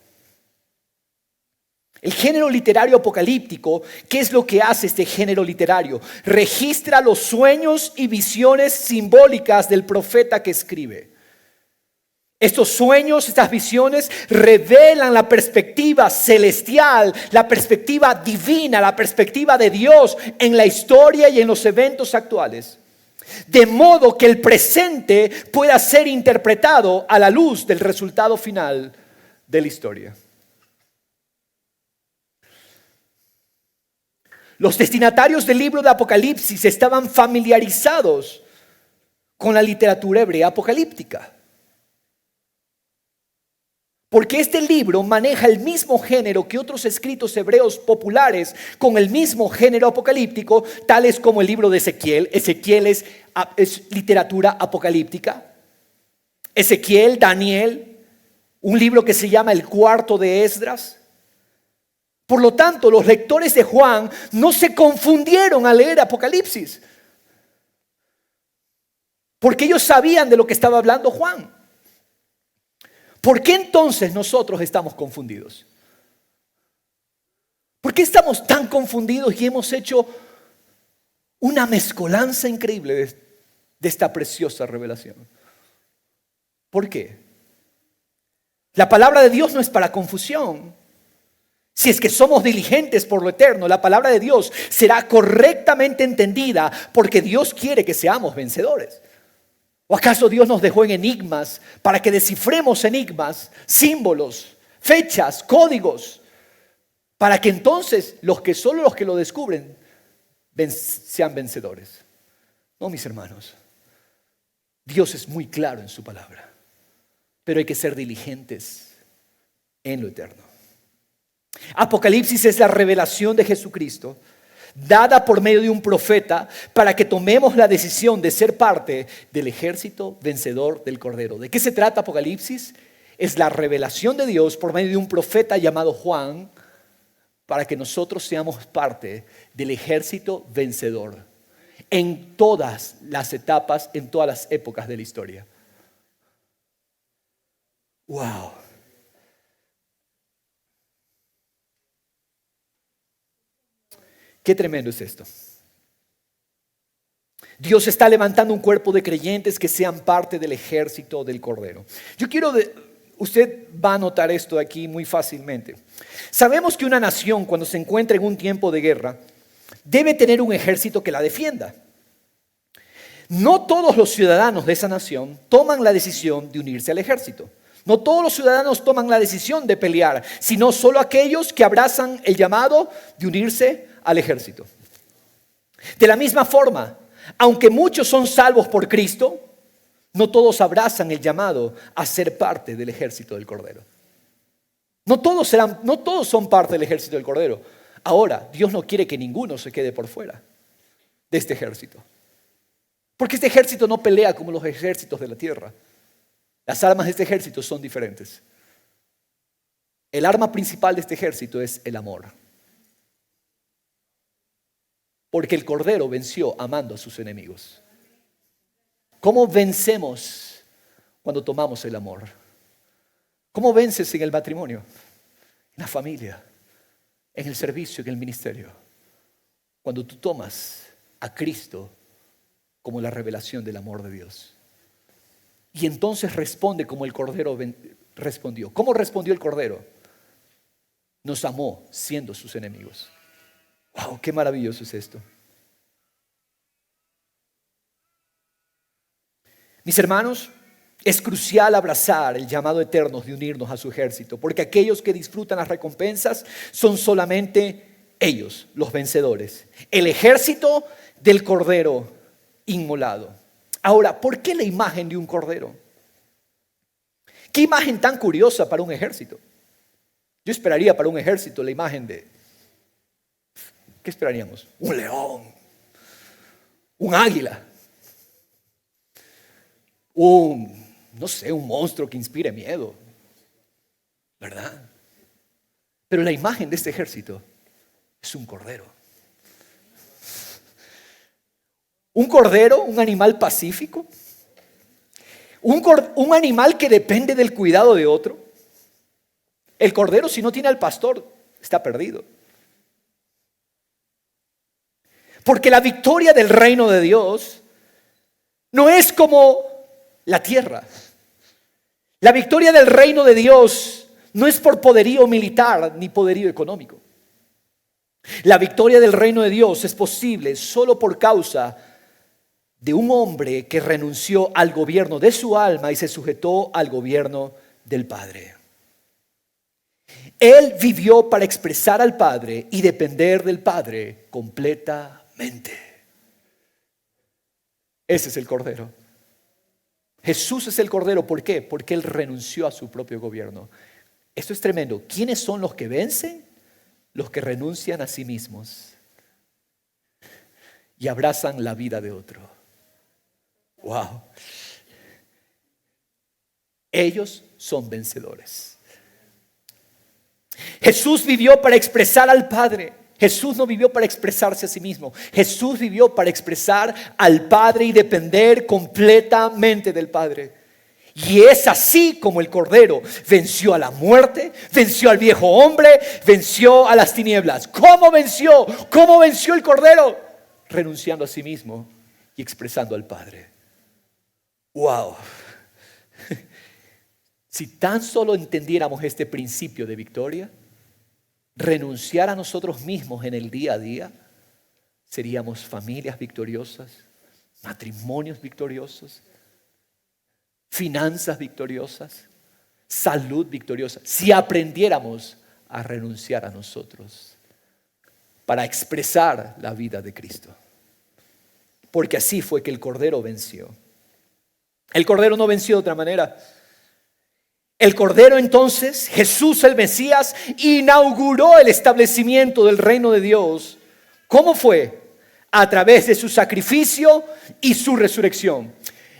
El género literario apocalíptico, ¿qué es lo que hace este género literario? Registra los sueños y visiones simbólicas del profeta que escribe. Estos sueños, estas visiones revelan la perspectiva celestial, la perspectiva divina, la perspectiva de Dios en la historia y en los eventos actuales. De modo que el presente pueda ser interpretado a la luz del resultado final de la historia. Los destinatarios del libro de Apocalipsis estaban familiarizados con la literatura hebrea apocalíptica. Porque este libro maneja el mismo género que otros escritos hebreos populares con el mismo género apocalíptico, tales como el libro de Ezequiel. Ezequiel es literatura apocalíptica. Ezequiel, Daniel, un libro que se llama el Cuarto de Esdras. Por lo tanto, los lectores de Juan no se confundieron al leer Apocalipsis, porque ellos sabían de lo que estaba hablando Juan. ¿Por qué entonces nosotros estamos confundidos? ¿Por qué estamos tan confundidos y hemos hecho una mezcolanza increíble de esta preciosa revelación. ¿Por qué? La palabra de Dios no es para confusión. Si es que somos diligentes por lo eterno, la palabra de Dios será correctamente entendida porque Dios quiere que seamos vencedores. ¿O acaso Dios nos dejó en enigmas para que descifremos enigmas, símbolos, fechas, códigos, para que entonces solo los que lo descubren sean vencedores? No, mis hermanos. Dios es muy claro en su palabra, pero hay que ser diligentes en lo eterno. Apocalipsis es la revelación de Jesucristo, dada por medio de un profeta para que tomemos la decisión de ser parte del ejército vencedor del Cordero. ¿De qué se trata Apocalipsis? Es la revelación de Dios por medio de un profeta llamado Juan para que nosotros seamos parte del ejército vencedor en todas las etapas, en todas las épocas de la historia. ¡Wow! Qué tremendo es esto. Dios está levantando un cuerpo de creyentes que sean parte del ejército del Cordero. Usted va a notar esto aquí muy fácilmente. Sabemos que una nación, cuando se encuentra en un tiempo de guerra, debe tener un ejército que la defienda. No todos los ciudadanos de esa nación toman la decisión de unirse al ejército. No todos los ciudadanos toman la decisión de pelear, sino solo aquellos que abrazan el llamado de unirse al ejército. De la misma forma, aunque muchos son salvos por Cristo, no todos abrazan el llamado a ser parte del ejército del Cordero. No todos son parte del ejército del Cordero. Ahora, Dios no quiere que ninguno se quede por fuera de este ejército. Porque este ejército no pelea como los ejércitos de la tierra. Las armas de este ejército son diferentes. El arma principal de este ejército es el amor. Porque el Cordero venció amando a sus enemigos. ¿Cómo vencemos cuando tomamos el amor? ¿Cómo vences en el matrimonio, en la familia, en el servicio, en el ministerio? Cuando tú tomas a Cristo como la revelación del amor de Dios. Y entonces responde como el Cordero respondió. ¿Cómo respondió el Cordero? Nos amó siendo sus enemigos. ¡Wow! ¡Qué maravilloso es esto! Mis hermanos, es crucial abrazar el llamado eterno de unirnos a su ejército, porque aquellos que disfrutan las recompensas son solamente ellos, los vencedores. El ejército del Cordero inmolado. Ahora, ¿por qué la imagen de un cordero? ¿Qué imagen tan curiosa para un ejército? Yo esperaría para un ejército la imagen de... ¿Qué esperaríamos? Un león, un águila, no sé, un monstruo que inspire miedo, ¿verdad? Pero la imagen de este ejército es un cordero. Un cordero, un animal pacífico, un animal que depende del cuidado de otro. El cordero, si no tiene al pastor, está perdido. Porque la victoria del reino de Dios no es como la tierra. La victoria del reino de Dios no es por poderío militar ni poderío económico. La victoria del reino de Dios es posible solo por causa de un hombre que renunció al gobierno de su alma y se sujetó al gobierno del Padre. Él vivió para expresar al Padre y depender del Padre completamente. Ese es el Cordero. Jesús es el Cordero. ¿Por qué? Porque Él renunció a su propio gobierno. Esto es tremendo. ¿Quiénes son los que vencen? Los que renuncian a sí mismos y abrazan la vida de otro. Wow. Ellos son vencedores. Jesús vivió para expresar al Padre. Jesús no vivió para expresarse a sí mismo. Jesús vivió para expresar al Padre y depender completamente del Padre. Y es así como el Cordero venció a la muerte, venció al viejo hombre, venció a las tinieblas. ¿Cómo venció? ¿Cómo venció el Cordero? Renunciando a sí mismo y expresando al Padre. Wow. Si tan solo entendiéramos este principio de victoria, renunciar a nosotros mismos en el día a día, seríamos familias victoriosas, matrimonios victoriosos, finanzas victoriosas, salud victoriosa. Si aprendiéramos a renunciar a nosotros para expresar la vida de Cristo. Porque así fue que el Cordero venció. El Cordero no venció de otra manera. El Cordero entonces, Jesús el Mesías, inauguró el establecimiento del reino de Dios. ¿Cómo fue? A través de su sacrificio y su resurrección.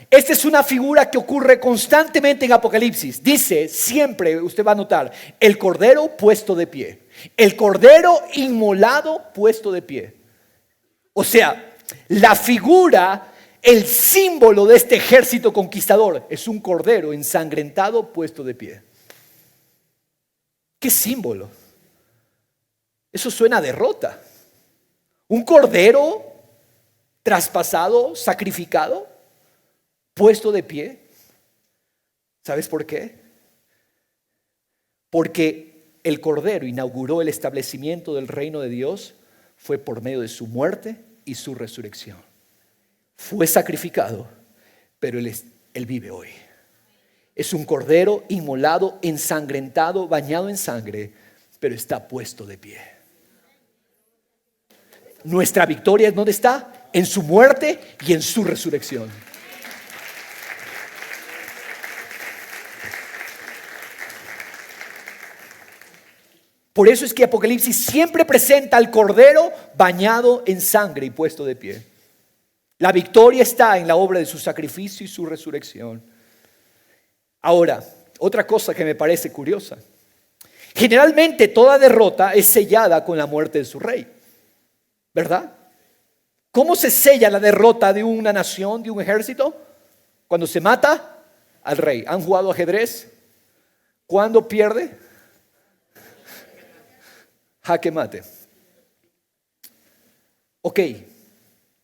Esta es una figura que ocurre constantemente en Apocalipsis. Dice siempre, usted va a notar, el Cordero puesto de pie. El Cordero inmolado puesto de pie. O sea, la figura, el símbolo de este ejército conquistador es un cordero ensangrentado puesto de pie. ¿Qué símbolo? Eso suena a derrota. Un cordero traspasado, sacrificado, puesto de pie. ¿Sabes por qué? Porque el cordero inauguró el establecimiento del reino de Dios fue por medio de su muerte y su resurrección. Fue sacrificado, pero Él vive hoy. Es un cordero inmolado, ensangrentado, bañado en sangre, pero está puesto de pie. Nuestra victoria, ¿dónde está? En su muerte y en su resurrección. Por eso es que Apocalipsis siempre presenta al cordero bañado en sangre y puesto de pie. La victoria está en la obra de su sacrificio y su resurrección. Ahora, otra cosa que me parece curiosa. Generalmente toda derrota es sellada con la muerte de su rey, ¿verdad? ¿Cómo se sella la derrota de una nación, de un ejército? Cuando se mata al rey. ¿Han jugado ajedrez? ¿Cuándo pierde? Jaque mate. Ok.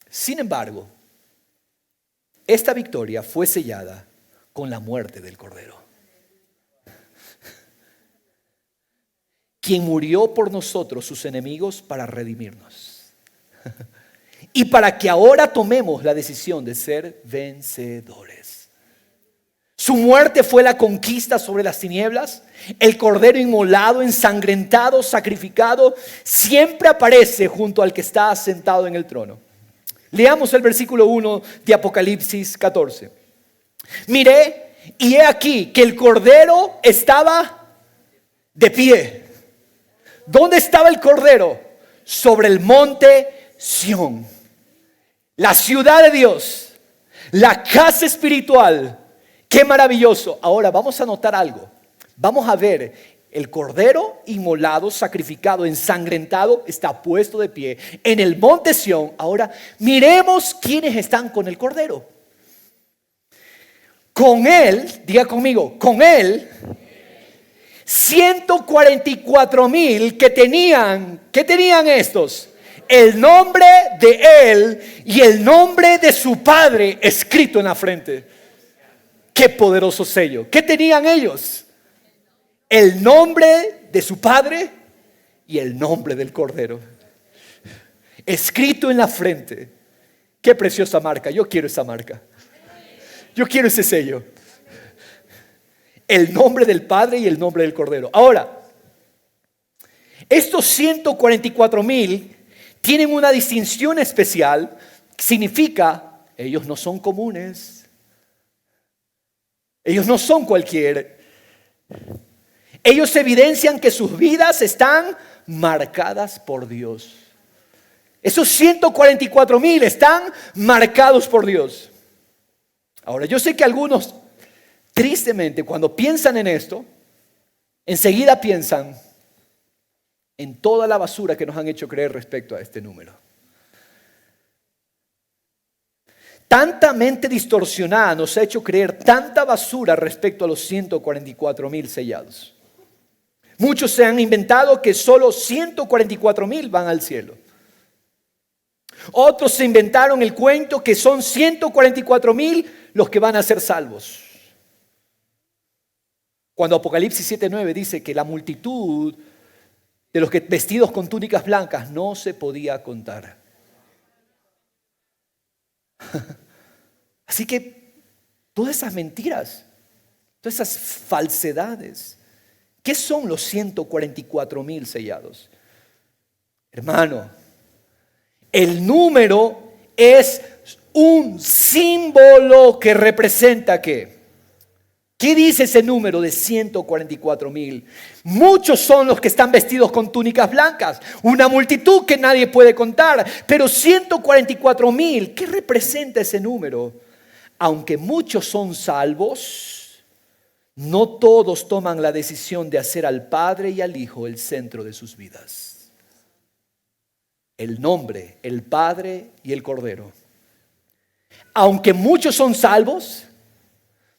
Sin embargo, esta victoria fue sellada con la muerte del Cordero, quien murió por nosotros, sus enemigos, para redimirnos y para que ahora tomemos la decisión de ser vencedores. Su muerte fue la conquista sobre las tinieblas. El Cordero inmolado, ensangrentado, sacrificado, siempre aparece junto al que está sentado en el trono. Leamos el versículo 1 de Apocalipsis 14. Miré y he aquí que el Cordero estaba de pie. ¿Dónde estaba el Cordero? Sobre el monte Sión, la ciudad de Dios, la casa espiritual. ¡Qué maravilloso! Ahora vamos a notar algo. Vamos a ver. El cordero inmolado, sacrificado, ensangrentado, está puesto de pie en el monte Sión. Ahora miremos quiénes están con el cordero. Con él, diga conmigo, con él, 144,000 que tenían, ¿qué tenían estos? El nombre de él y el nombre de su padre escrito en la frente. ¡Qué poderoso sello! ¿Qué tenían ellos? El nombre de su padre y el nombre del Cordero escrito en la frente. Qué preciosa marca. Yo quiero esa marca. Yo quiero ese sello. El nombre del Padre y el nombre del Cordero. Ahora, estos 144,000 tienen una distinción especial. Significa, ellos no son comunes. Ellos no son cualquiera. Ellos evidencian que sus vidas están marcadas por Dios. Esos 144,000 están marcados por Dios. Ahora, yo sé que algunos, tristemente, cuando piensan en esto, enseguida piensan en toda la basura que nos han hecho creer respecto a este número. Tanta mente distorsionada nos ha hecho creer tanta basura respecto a los 144,000 sellados. Muchos se han inventado que solo 144,000 van al cielo. Otros se inventaron el cuento que son 144,000 los que van a ser salvos. Cuando Apocalipsis 7:9 dice que la multitud de los que vestidos con túnicas blancas no se podía contar. Así que todas esas mentiras, todas esas falsedades, ¿qué son los 144,000 sellados? Hermano, el número es un símbolo que representa ¿qué? ¿Qué dice ese número de 144,000? Muchos son los que están vestidos con túnicas blancas, una multitud que nadie puede contar, pero 144,000, ¿qué representa ese número? Aunque muchos son salvos, no todos toman la decisión de hacer al Padre y al Hijo el centro de sus vidas. El nombre, el Padre y el Cordero. Aunque muchos son salvos,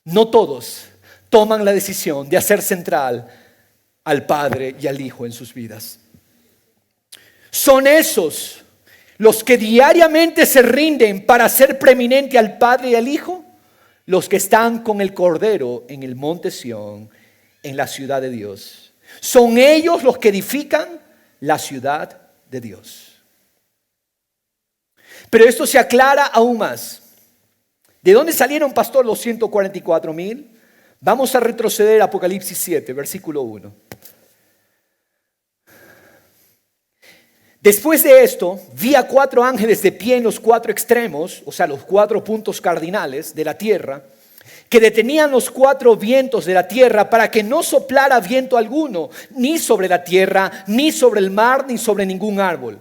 no todos toman la decisión de hacer central al Padre y al Hijo en sus vidas. Son esos los que diariamente se rinden para hacer preeminente al Padre y al Hijo, los que están con el Cordero en el monte Sión, en la ciudad de Dios. Son ellos los que edifican la ciudad de Dios. Pero esto se aclara aún más. ¿De dónde salieron, pastor, los 144,000? Vamos a retroceder a Apocalipsis 7, versículo 1. Después de esto, vi a 4 ángeles de pie en los 4 extremos, o sea, los 4 puntos cardinales de la tierra, que detenían los 4 vientos de la tierra para que no soplara viento alguno, ni sobre la tierra, ni sobre el mar, ni sobre ningún árbol.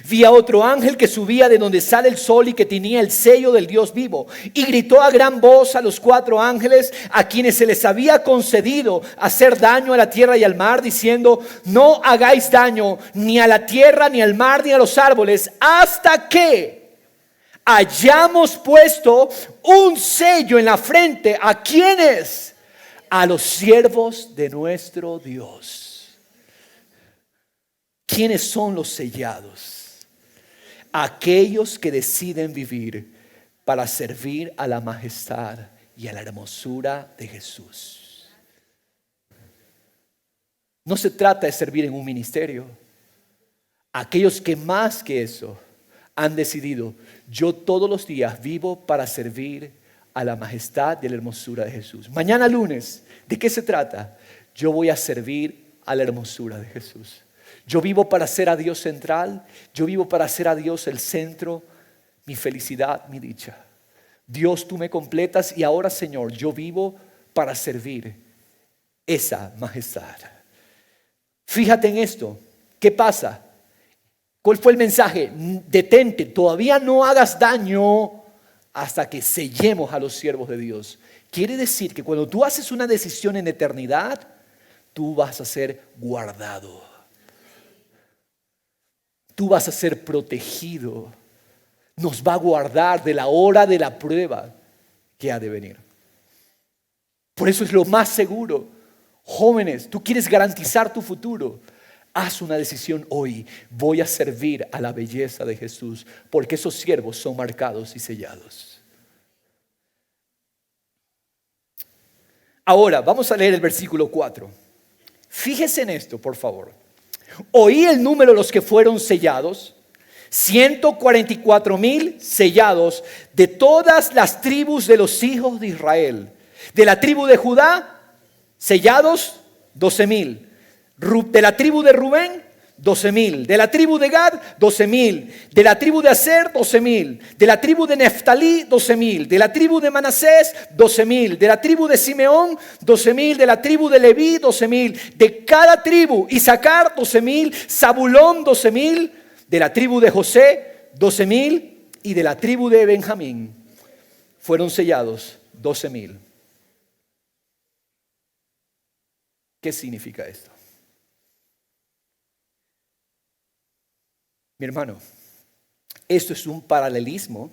Vi a otro ángel que subía de donde sale el sol y que tenía el sello del Dios vivo, y gritó a gran voz a los 4 ángeles a quienes se les había concedido hacer daño a la tierra y al mar, diciendo: no hagáis daño ni a la tierra, ni al mar, ni a los árboles, hasta que hayamos puesto un sello en la frente. ¿A quiénes? A los siervos de nuestro Dios. ¿Quiénes son los sellados? Aquellos que deciden vivir para servir a la majestad y a la hermosura de Jesús. No se trata de servir en un ministerio. Aquellos que más que eso han decidido: yo todos los días vivo para servir a la majestad y a la hermosura de Jesús. Mañana lunes, ¿de qué se trata? Yo voy a servir a la hermosura de Jesús. Yo vivo para ser a Dios central. Yo vivo para ser a Dios el centro, mi felicidad, mi dicha. Dios, tú me completas, y ahora, Señor, yo vivo para servir esa majestad. Fíjate en esto. ¿Qué pasa? ¿Cuál fue el mensaje? Detente, todavía no hagas daño hasta que sellemos a los siervos de Dios. Quiere decir que cuando tú haces una decisión en eternidad, tú vas a ser guardado. Tú vas a ser protegido. Nos va a guardar de la hora de la prueba que ha de venir. Por eso es lo más seguro. Jóvenes, tú quieres garantizar tu futuro. Haz una decisión hoy. Voy a servir a la belleza de Jesús, porque esos siervos son marcados y sellados. Ahora, vamos a leer el versículo 4. Fíjese en esto, por favor. Oí el número de los que fueron sellados: 144,000 sellados de todas las tribus de los hijos de Israel. De la tribu de Judá, sellados 12,000. De la tribu de Rubén, 12,000. De la tribu de Gad, 12,000. De la tribu de Aser, 12,000. De la tribu de Neftalí, 12,000. De la tribu de Manasés, 12,000. De la tribu de Simeón, 12,000. De la tribu de Leví, 12,000. De cada tribu, Isaacar, 12,000. Zabulón, 12,000. De la tribu de José, 12,000. Y de la tribu de Benjamín fueron sellados 12,000. ¿Qué significa esto? Mi hermano, esto es un paralelismo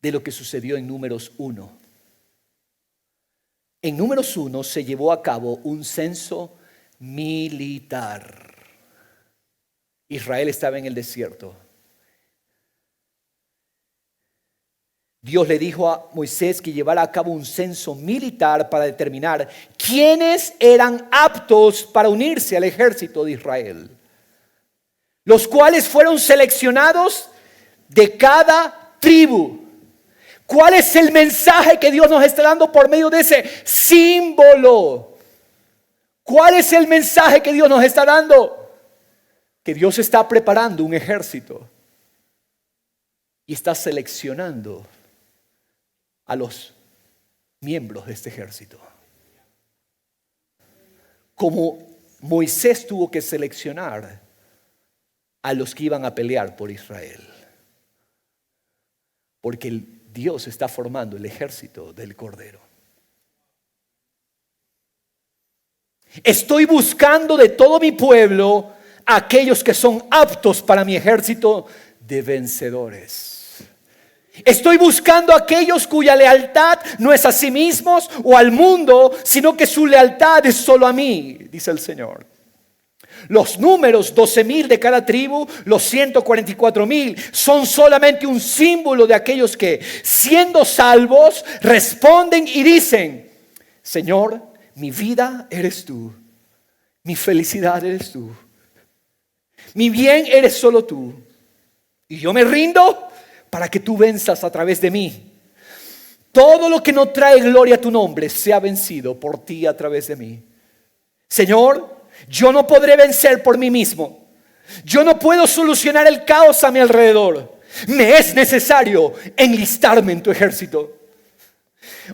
de lo que sucedió en Números 1. En Números 1 se llevó a cabo un censo militar. Israel estaba en el desierto. Dios le dijo a Moisés que llevara a cabo un censo militar para determinar quiénes eran aptos para unirse al ejército de Israel, los cuales fueron seleccionados de cada tribu. ¿Cuál es el mensaje que Dios nos está dando por medio de ese símbolo? ¿Cuál es el mensaje que Dios nos está dando? Que Dios está preparando un ejército y está seleccionando a los miembros de este ejército. Como Moisés tuvo que seleccionar a los que iban a pelear por Israel. Porque Dios está formando el ejército del Cordero. Estoy buscando de todo mi pueblo a aquellos que son aptos para mi ejército de vencedores. Estoy buscando a aquellos cuya lealtad no es a sí mismos o al mundo, sino que su lealtad es solo a mí, dice el Señor. Los números, 12,000 de cada tribu, los 144,000, son solamente un símbolo de aquellos que, siendo salvos, responden y dicen: Señor, mi vida eres tú, mi felicidad eres tú, mi bien eres solo tú, y yo me rindo para que tú venzas a través de mí. Todo lo que no trae gloria a tu nombre sea vencido por ti a través de mí. Señor, yo no podré vencer por mí mismo. Yo no puedo solucionar el caos a mi alrededor. Me es necesario enlistarme en tu ejército.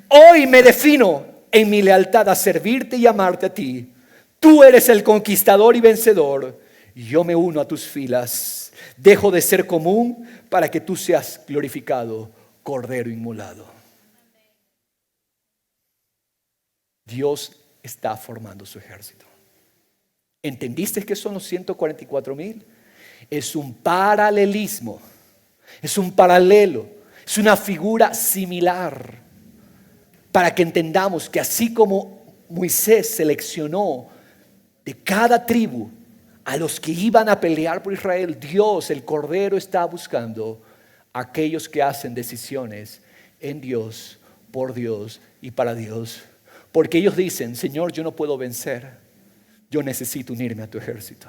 Hoy me defino en mi lealtad a servirte y amarte a ti. Tú eres el conquistador y vencedor. Yo me uno a tus filas. Dejo de ser común para que tú seas glorificado, Cordero inmolado. Dios está formando su ejército. ¿Entendiste qué son los 144,000? Es un paralelismo, es un paralelo, es una figura similar para que entendamos que así como Moisés seleccionó de cada tribu a los que iban a pelear por Israel, Dios, el Cordero, está buscando a aquellos que hacen decisiones en Dios, por Dios y para Dios. Porque ellos dicen: Señor, yo no puedo vencer, yo necesito unirme a tu ejército,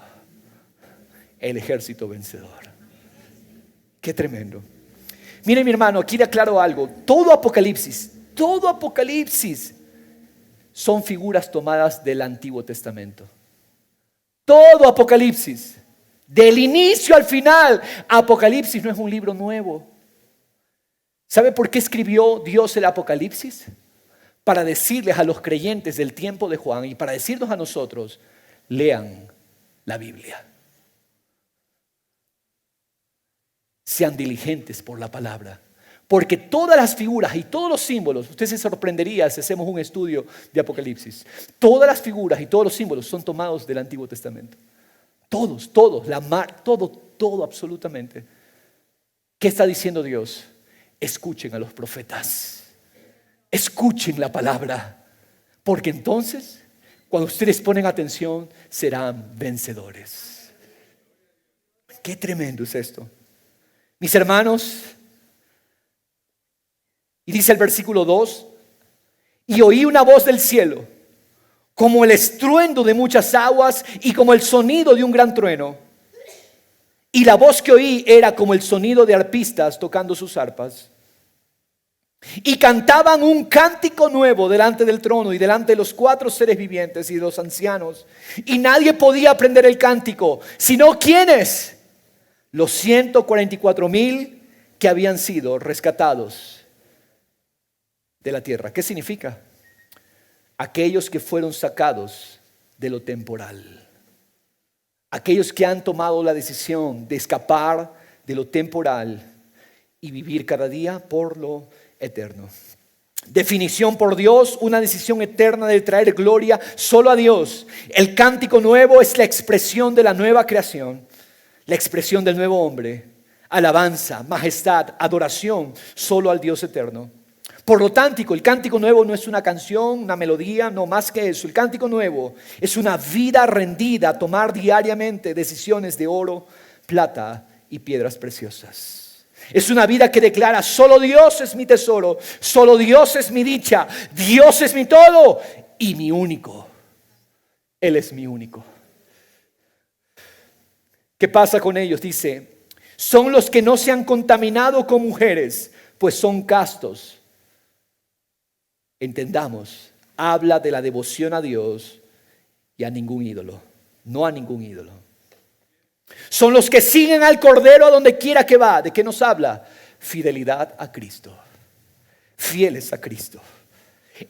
el ejército vencedor. Qué tremendo. Mire, mi hermano, aquí le aclaro algo. Todo Apocalipsis son figuras tomadas del Antiguo Testamento. Todo Apocalipsis, del inicio al final. Apocalipsis no es un libro nuevo. ¿Sabe por qué escribió Dios el Apocalipsis? Para decirles a los creyentes del tiempo de Juan y para decirnos a nosotros: lean la Biblia. Sean diligentes por la palabra. Porque todas las figuras y todos los símbolos, usted se sorprendería si hacemos un estudio de Apocalipsis. Todas las figuras y todos los símbolos son tomados del Antiguo Testamento. Todos, la mar, todo absolutamente. ¿Qué está diciendo Dios? Escuchen a los profetas. Escuchen la palabra. Porque entonces, cuando ustedes ponen atención, serán vencedores. Qué tremendo es esto. Mis hermanos, y dice el versículo 2: y oí una voz del cielo, como el estruendo de muchas aguas y como el sonido de un gran trueno. Y la voz que oí era como el sonido de arpistas tocando sus arpas. Y cantaban un cántico nuevo delante del trono y delante de los 4 seres vivientes y de los ancianos. Y nadie podía aprender el cántico, sino ¿quiénes? Los 144,000 que habían sido rescatados de la tierra. ¿Qué significa? Aquellos que fueron sacados de lo temporal. Aquellos que han tomado la decisión de escapar de lo temporal y vivir cada día por lo eterno. Definición por Dios: una decisión eterna de traer gloria solo a Dios. El cántico nuevo es la expresión de la nueva creación, la expresión del nuevo hombre. Alabanza, majestad, adoración solo al Dios eterno. Por lo tanto, el cántico nuevo no es una canción, una melodía, no más que eso. El cántico nuevo es una vida rendida a tomar diariamente decisiones de oro, plata y piedras preciosas. Es una vida que declara: solo Dios es mi tesoro, solo Dios es mi dicha, Dios es mi todo y mi único. Él es mi único. ¿Qué pasa con ellos? Dice: son los que no se han contaminado con mujeres, pues son castos. Entendamos, habla de la devoción a Dios y a ningún ídolo, no a ningún ídolo. Son los que siguen al Cordero a donde quiera que va. ¿De qué nos habla? Fidelidad a Cristo. Fieles a Cristo.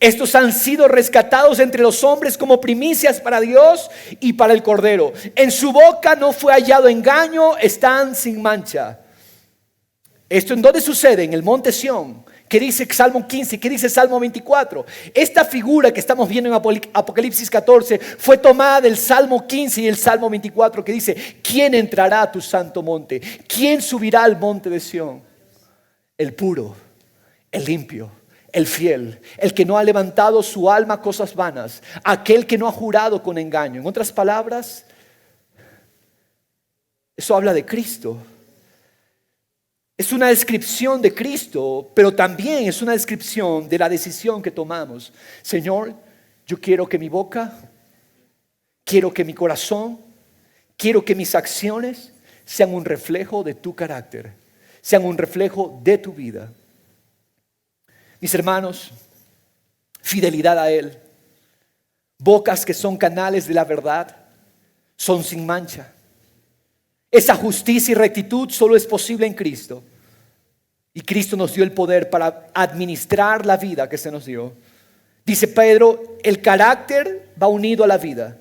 Estos han sido rescatados entre los hombres como primicias para Dios y para el Cordero. En su boca no fue hallado engaño, están sin mancha. ¿Esto en dónde sucede? En el monte Sión. ¿Qué dice Salmo 15? ¿Qué dice Salmo 24? Esta figura que estamos viendo en Apocalipsis 14 fue tomada del Salmo 15 y el Salmo 24, que dice: ¿quién entrará a tu santo monte? ¿Quién subirá al monte de Sión? El puro, el limpio, el fiel, el que no ha levantado su alma a cosas vanas, aquel que no ha jurado con engaño. En otras palabras, eso habla de Cristo. Es una descripción de Cristo, pero también es una descripción de la decisión que tomamos. Señor, yo quiero que mi boca, quiero que mi corazón, quiero que mis acciones sean un reflejo de tu carácter, sean un reflejo de tu vida. Mis hermanos, fidelidad a Él, bocas que son canales de la verdad, son sin mancha. Esa justicia y rectitud solo es posible en Cristo. Y Cristo nos dio el poder para administrar la vida que se nos dio. Dice Pedro: el carácter va unido a la vida.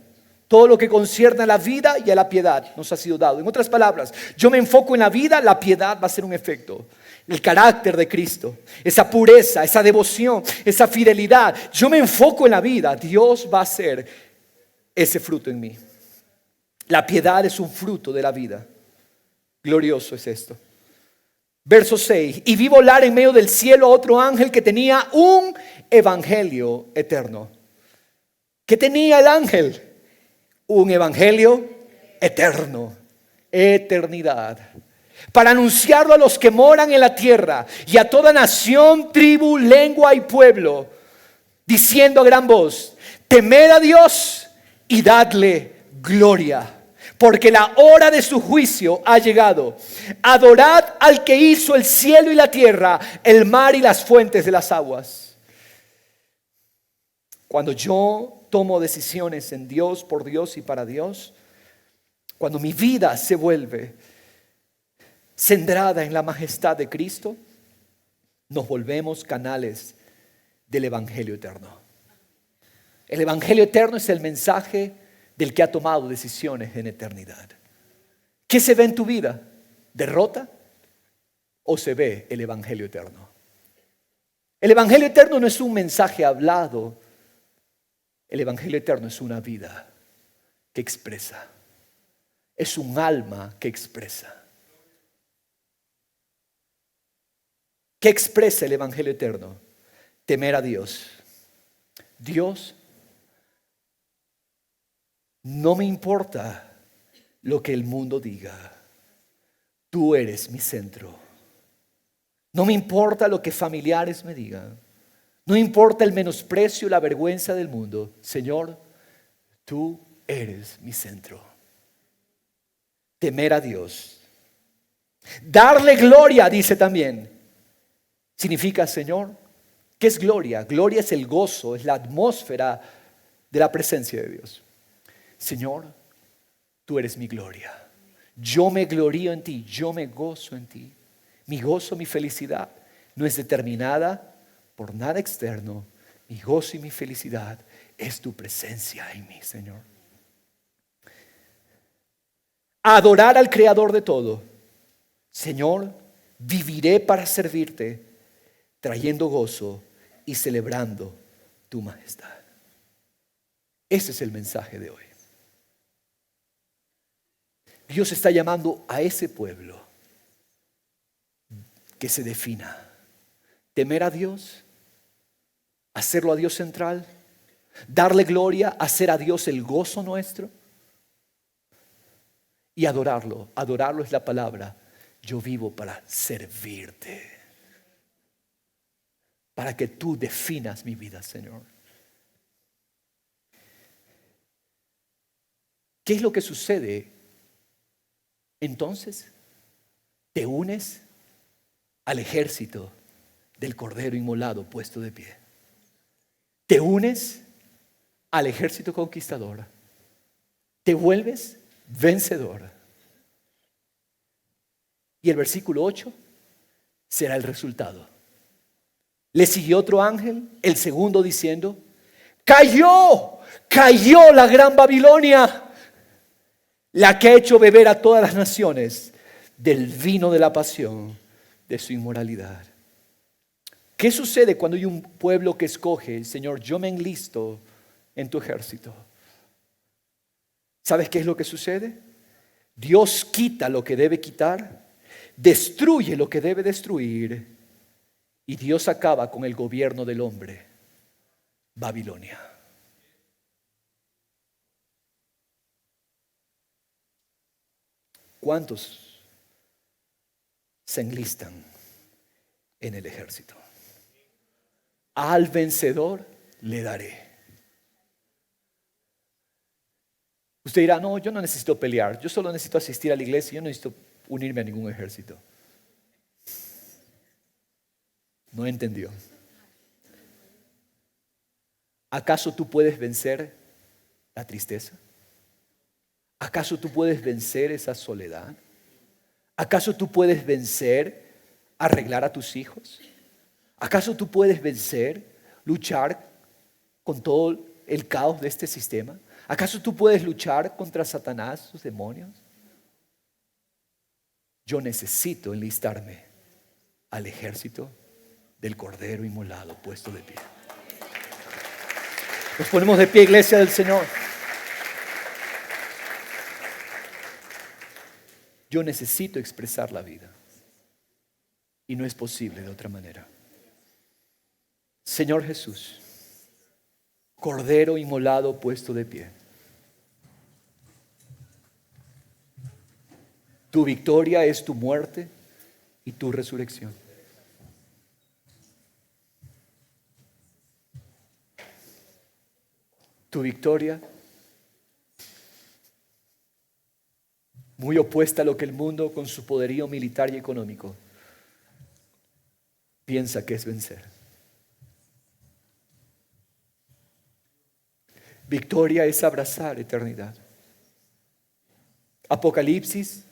Todo lo que concierne a la vida y a la piedad nos ha sido dado. En otras palabras, yo me enfoco en la vida, la piedad va a ser un efecto. El carácter de Cristo, esa pureza, esa devoción, esa fidelidad. Yo me enfoco en la vida, Dios va a hacer ese fruto en mí. La piedad es un fruto de la vida. Glorioso es esto. Verso 6. Y vi volar en medio del cielo a otro ángel que tenía un evangelio eterno. ¿Qué tenía el ángel? Un evangelio eterno. Eternidad. Para anunciarlo a los que moran en la tierra y a toda nación, tribu, lengua y pueblo, diciendo a gran voz: temed a Dios y dadle gloria, porque la hora de su juicio ha llegado. Adorad al que hizo el cielo y la tierra, el mar y las fuentes de las aguas. Cuando yo tomo decisiones en Dios, por Dios y para Dios, cuando mi vida se vuelve centrada en la majestad de Cristo, nos volvemos canales del evangelio eterno. El evangelio eterno es el mensaje del que ha tomado decisiones en eternidad. ¿Qué se ve en tu vida? ¿Derrota? ¿O se ve el evangelio eterno? El evangelio eterno no es un mensaje hablado. El evangelio eterno es una vida que expresa. Es un alma que expresa. ¿Qué expresa el evangelio eterno? Temer a Dios. Dios, no me importa lo que el mundo diga. Tú eres mi centro. No me importa lo que familiares me digan. No importa el menosprecio y la vergüenza del mundo. Señor, tú eres mi centro. Temer a Dios. Darle gloria, dice también. Significa, Señor, ¿qué es gloria? Gloria es el gozo, es la atmósfera de la presencia de Dios. Señor, tú eres mi gloria. Yo me glorío en ti, yo me gozo en ti. Mi gozo, mi felicidad no es determinada por nada externo. Mi gozo y mi felicidad es tu presencia en mí, Señor. Adorar al Creador de todo. Señor, viviré para servirte, trayendo gozo y celebrando tu majestad. Ese es el mensaje de hoy. Dios está llamando a ese pueblo que se defina. Temer a Dios, hacerlo a Dios central, darle gloria, hacer a Dios el gozo nuestro y adorarlo. Adorarlo es la palabra. yo vivo para servirte, para que tú definas mi vida, Señor. ¿Qué es lo que sucede? Entonces, te unes al ejército del Cordero inmolado puesto de pie. Te unes al ejército conquistador. Te vuelves vencedor. Y el versículo 8 será el resultado. Le siguió otro ángel, el segundo, diciendo: cayó la gran Babilonia, la que ha hecho beber a todas las naciones del vino de la pasión de su inmoralidad. ¿Qué sucede cuando hay un pueblo que escoge: Señor, yo me enlisto en tu ejército? ¿Sabes qué es lo que sucede? Dios quita lo que debe quitar, destruye lo que debe destruir, y Dios acaba con el gobierno del hombre, Babilonia. ¿Cuántos se enlistan en el ejército? Al vencedor le daré. Usted dirá: no, yo no necesito pelear, yo solo necesito asistir a la iglesia, yo no necesito unirme a ningún ejército. No entendió. ¿Acaso tú puedes vencer la tristeza? ¿Acaso tú puedes vencer esa soledad? ¿Acaso tú puedes vencer, arreglar a tus hijos? ¿Acaso tú puedes vencer, luchar con todo el caos de este sistema? ¿Acaso tú puedes luchar contra Satanás, sus demonios? Yo necesito enlistarme al ejército del Cordero inmolado puesto de pie. Nos ponemos de pie, iglesia del Señor. Yo necesito expresar la vida y no es posible de otra manera. Señor Jesús, Cordero inmolado puesto de pie, tu victoria es tu muerte y tu resurrección. Tu victoria, muy opuesta a lo que el mundo con su poderío militar y económico piensa que es vencer. Victoria es abrazar eternidad. Apocalipsis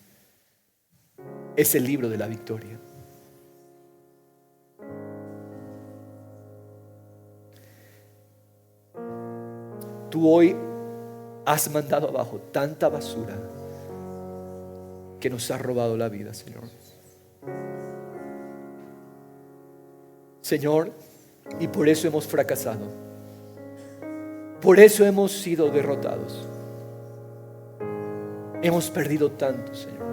es el libro de la victoria. Tú hoy has mandado abajo tanta basura que nos ha robado la vida, Señor. Señor, y por eso hemos fracasado. Por eso hemos sido derrotados. Hemos perdido tanto, Señor.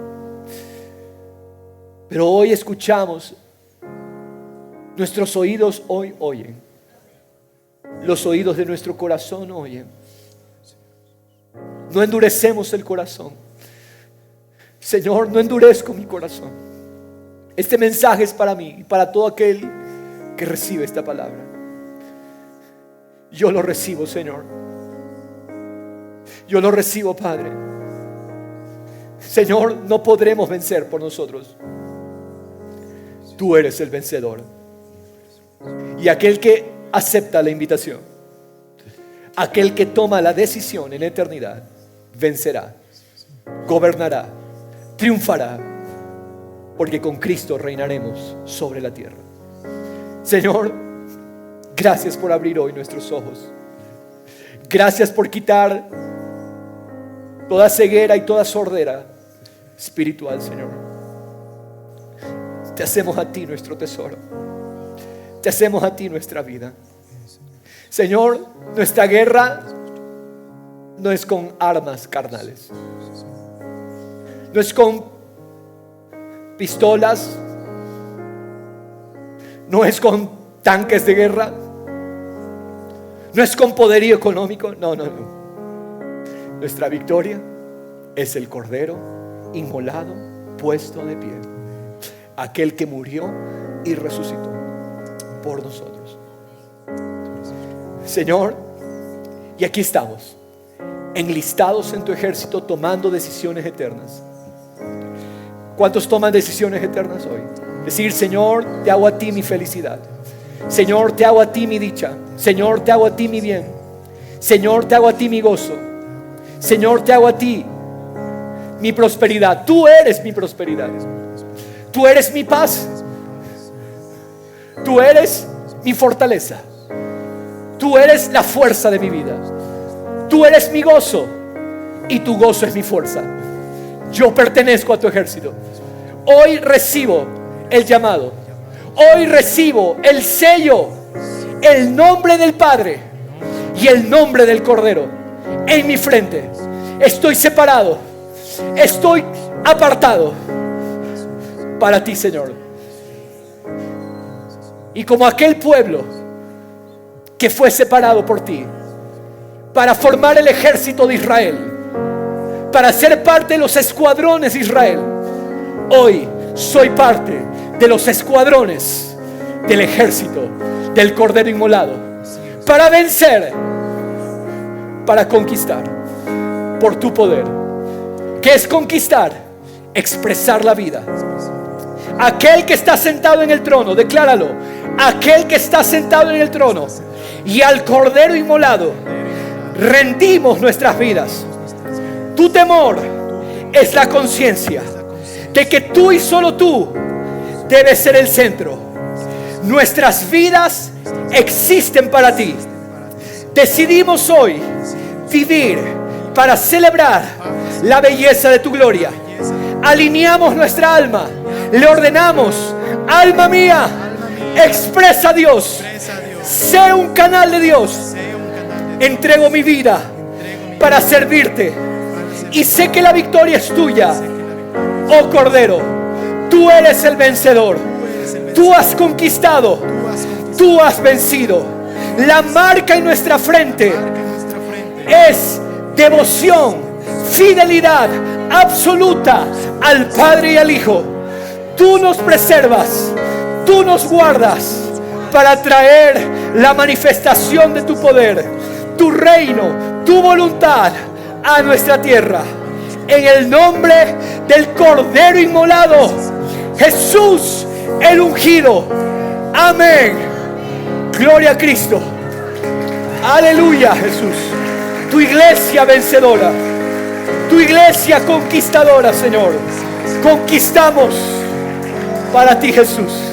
Pero hoy escuchamos, nuestros oídos hoy oyen, los oídos de nuestro corazón oyen. No endurecemos el corazón. Señor, no endurezco mi corazón. Este mensaje es para mí y para todo aquel que recibe esta palabra. Yo lo recibo, Señor. Yo lo recibo, Padre. Señor, no podremos vencer por nosotros. Tú eres el vencedor. Y aquel que acepta la invitación, aquel que toma la decisión en la eternidad, vencerá, gobernará, triunfará, porque con Cristo reinaremos sobre la tierra. Señor, gracias por abrir hoy nuestros ojos. Gracias por quitar toda ceguera y toda sordera espiritual, Señor. Te hacemos a ti nuestro tesoro. Te hacemos a ti nuestra vida. Señor, nuestra guerra no es con armas carnales. No es con pistolas. No es con tanques de guerra. No es con poderío económico. No. Nuestra victoria es el Cordero inmolado, puesto de pie. aquel que murió y resucitó por nosotros. Señor, y aquí estamos, enlistados en tu ejército, tomando decisiones eternas. ¿Cuántos toman decisiones eternas hoy? Decir: Señor, te hago a ti mi felicidad. Señor, te hago a ti mi dicha. Señor, te hago a ti mi bien. Señor, te hago a ti mi gozo. Señor, te hago a ti mi prosperidad. Tú eres mi prosperidad. Tú eres mi paz. Tú eres mi fortaleza. Tú eres la fuerza de mi vida. Tú eres mi gozo y tu gozo es mi fuerza. Yo pertenezco a tu ejército. Hoy recibo el llamado. Hoy recibo el sello, el nombre del Padre y el nombre del Cordero en mi frente. Estoy separado. Estoy apartado para ti, Señor. Y como aquel pueblo que fue separado por ti para formar el ejército de Israel, para ser parte de los escuadrones de Israel, hoy soy parte de los escuadrones del ejército del Cordero Inmolado, para vencer, para conquistar por tu poder. ¿Qué es conquistar? Expresar la vida. Aquel que está sentado en el trono, decláralo: aquel que está sentado en el trono y al Cordero Inmolado rendimos nuestras vidas. Tu temor es la conciencia de que tú y solo tú debes ser el centro. Nuestras vidas existen para ti. Decidimos hoy vivir para celebrar la belleza de tu gloria. Alineamos nuestra alma. Le ordenamos: alma mía, expresa a Dios. Sé un canal de Dios. Entrego mi vida para servirte. Y sé que la victoria es tuya, oh Cordero. Tú eres el vencedor. Tú has conquistado. Tú has vencido. La marca en nuestra frente es devoción, fidelidad absoluta al Padre y al Hijo. Tú nos preservas, tú nos guardas para traer la manifestación de tu poder, tu reino, tu voluntad a nuestra tierra. En el nombre del Cordero Inmolado, Jesús el ungido. Amén. Gloria a Cristo. Aleluya, Jesús. Tu iglesia vencedora, tu iglesia conquistadora, Señor. Conquistamos para ti, Jesús.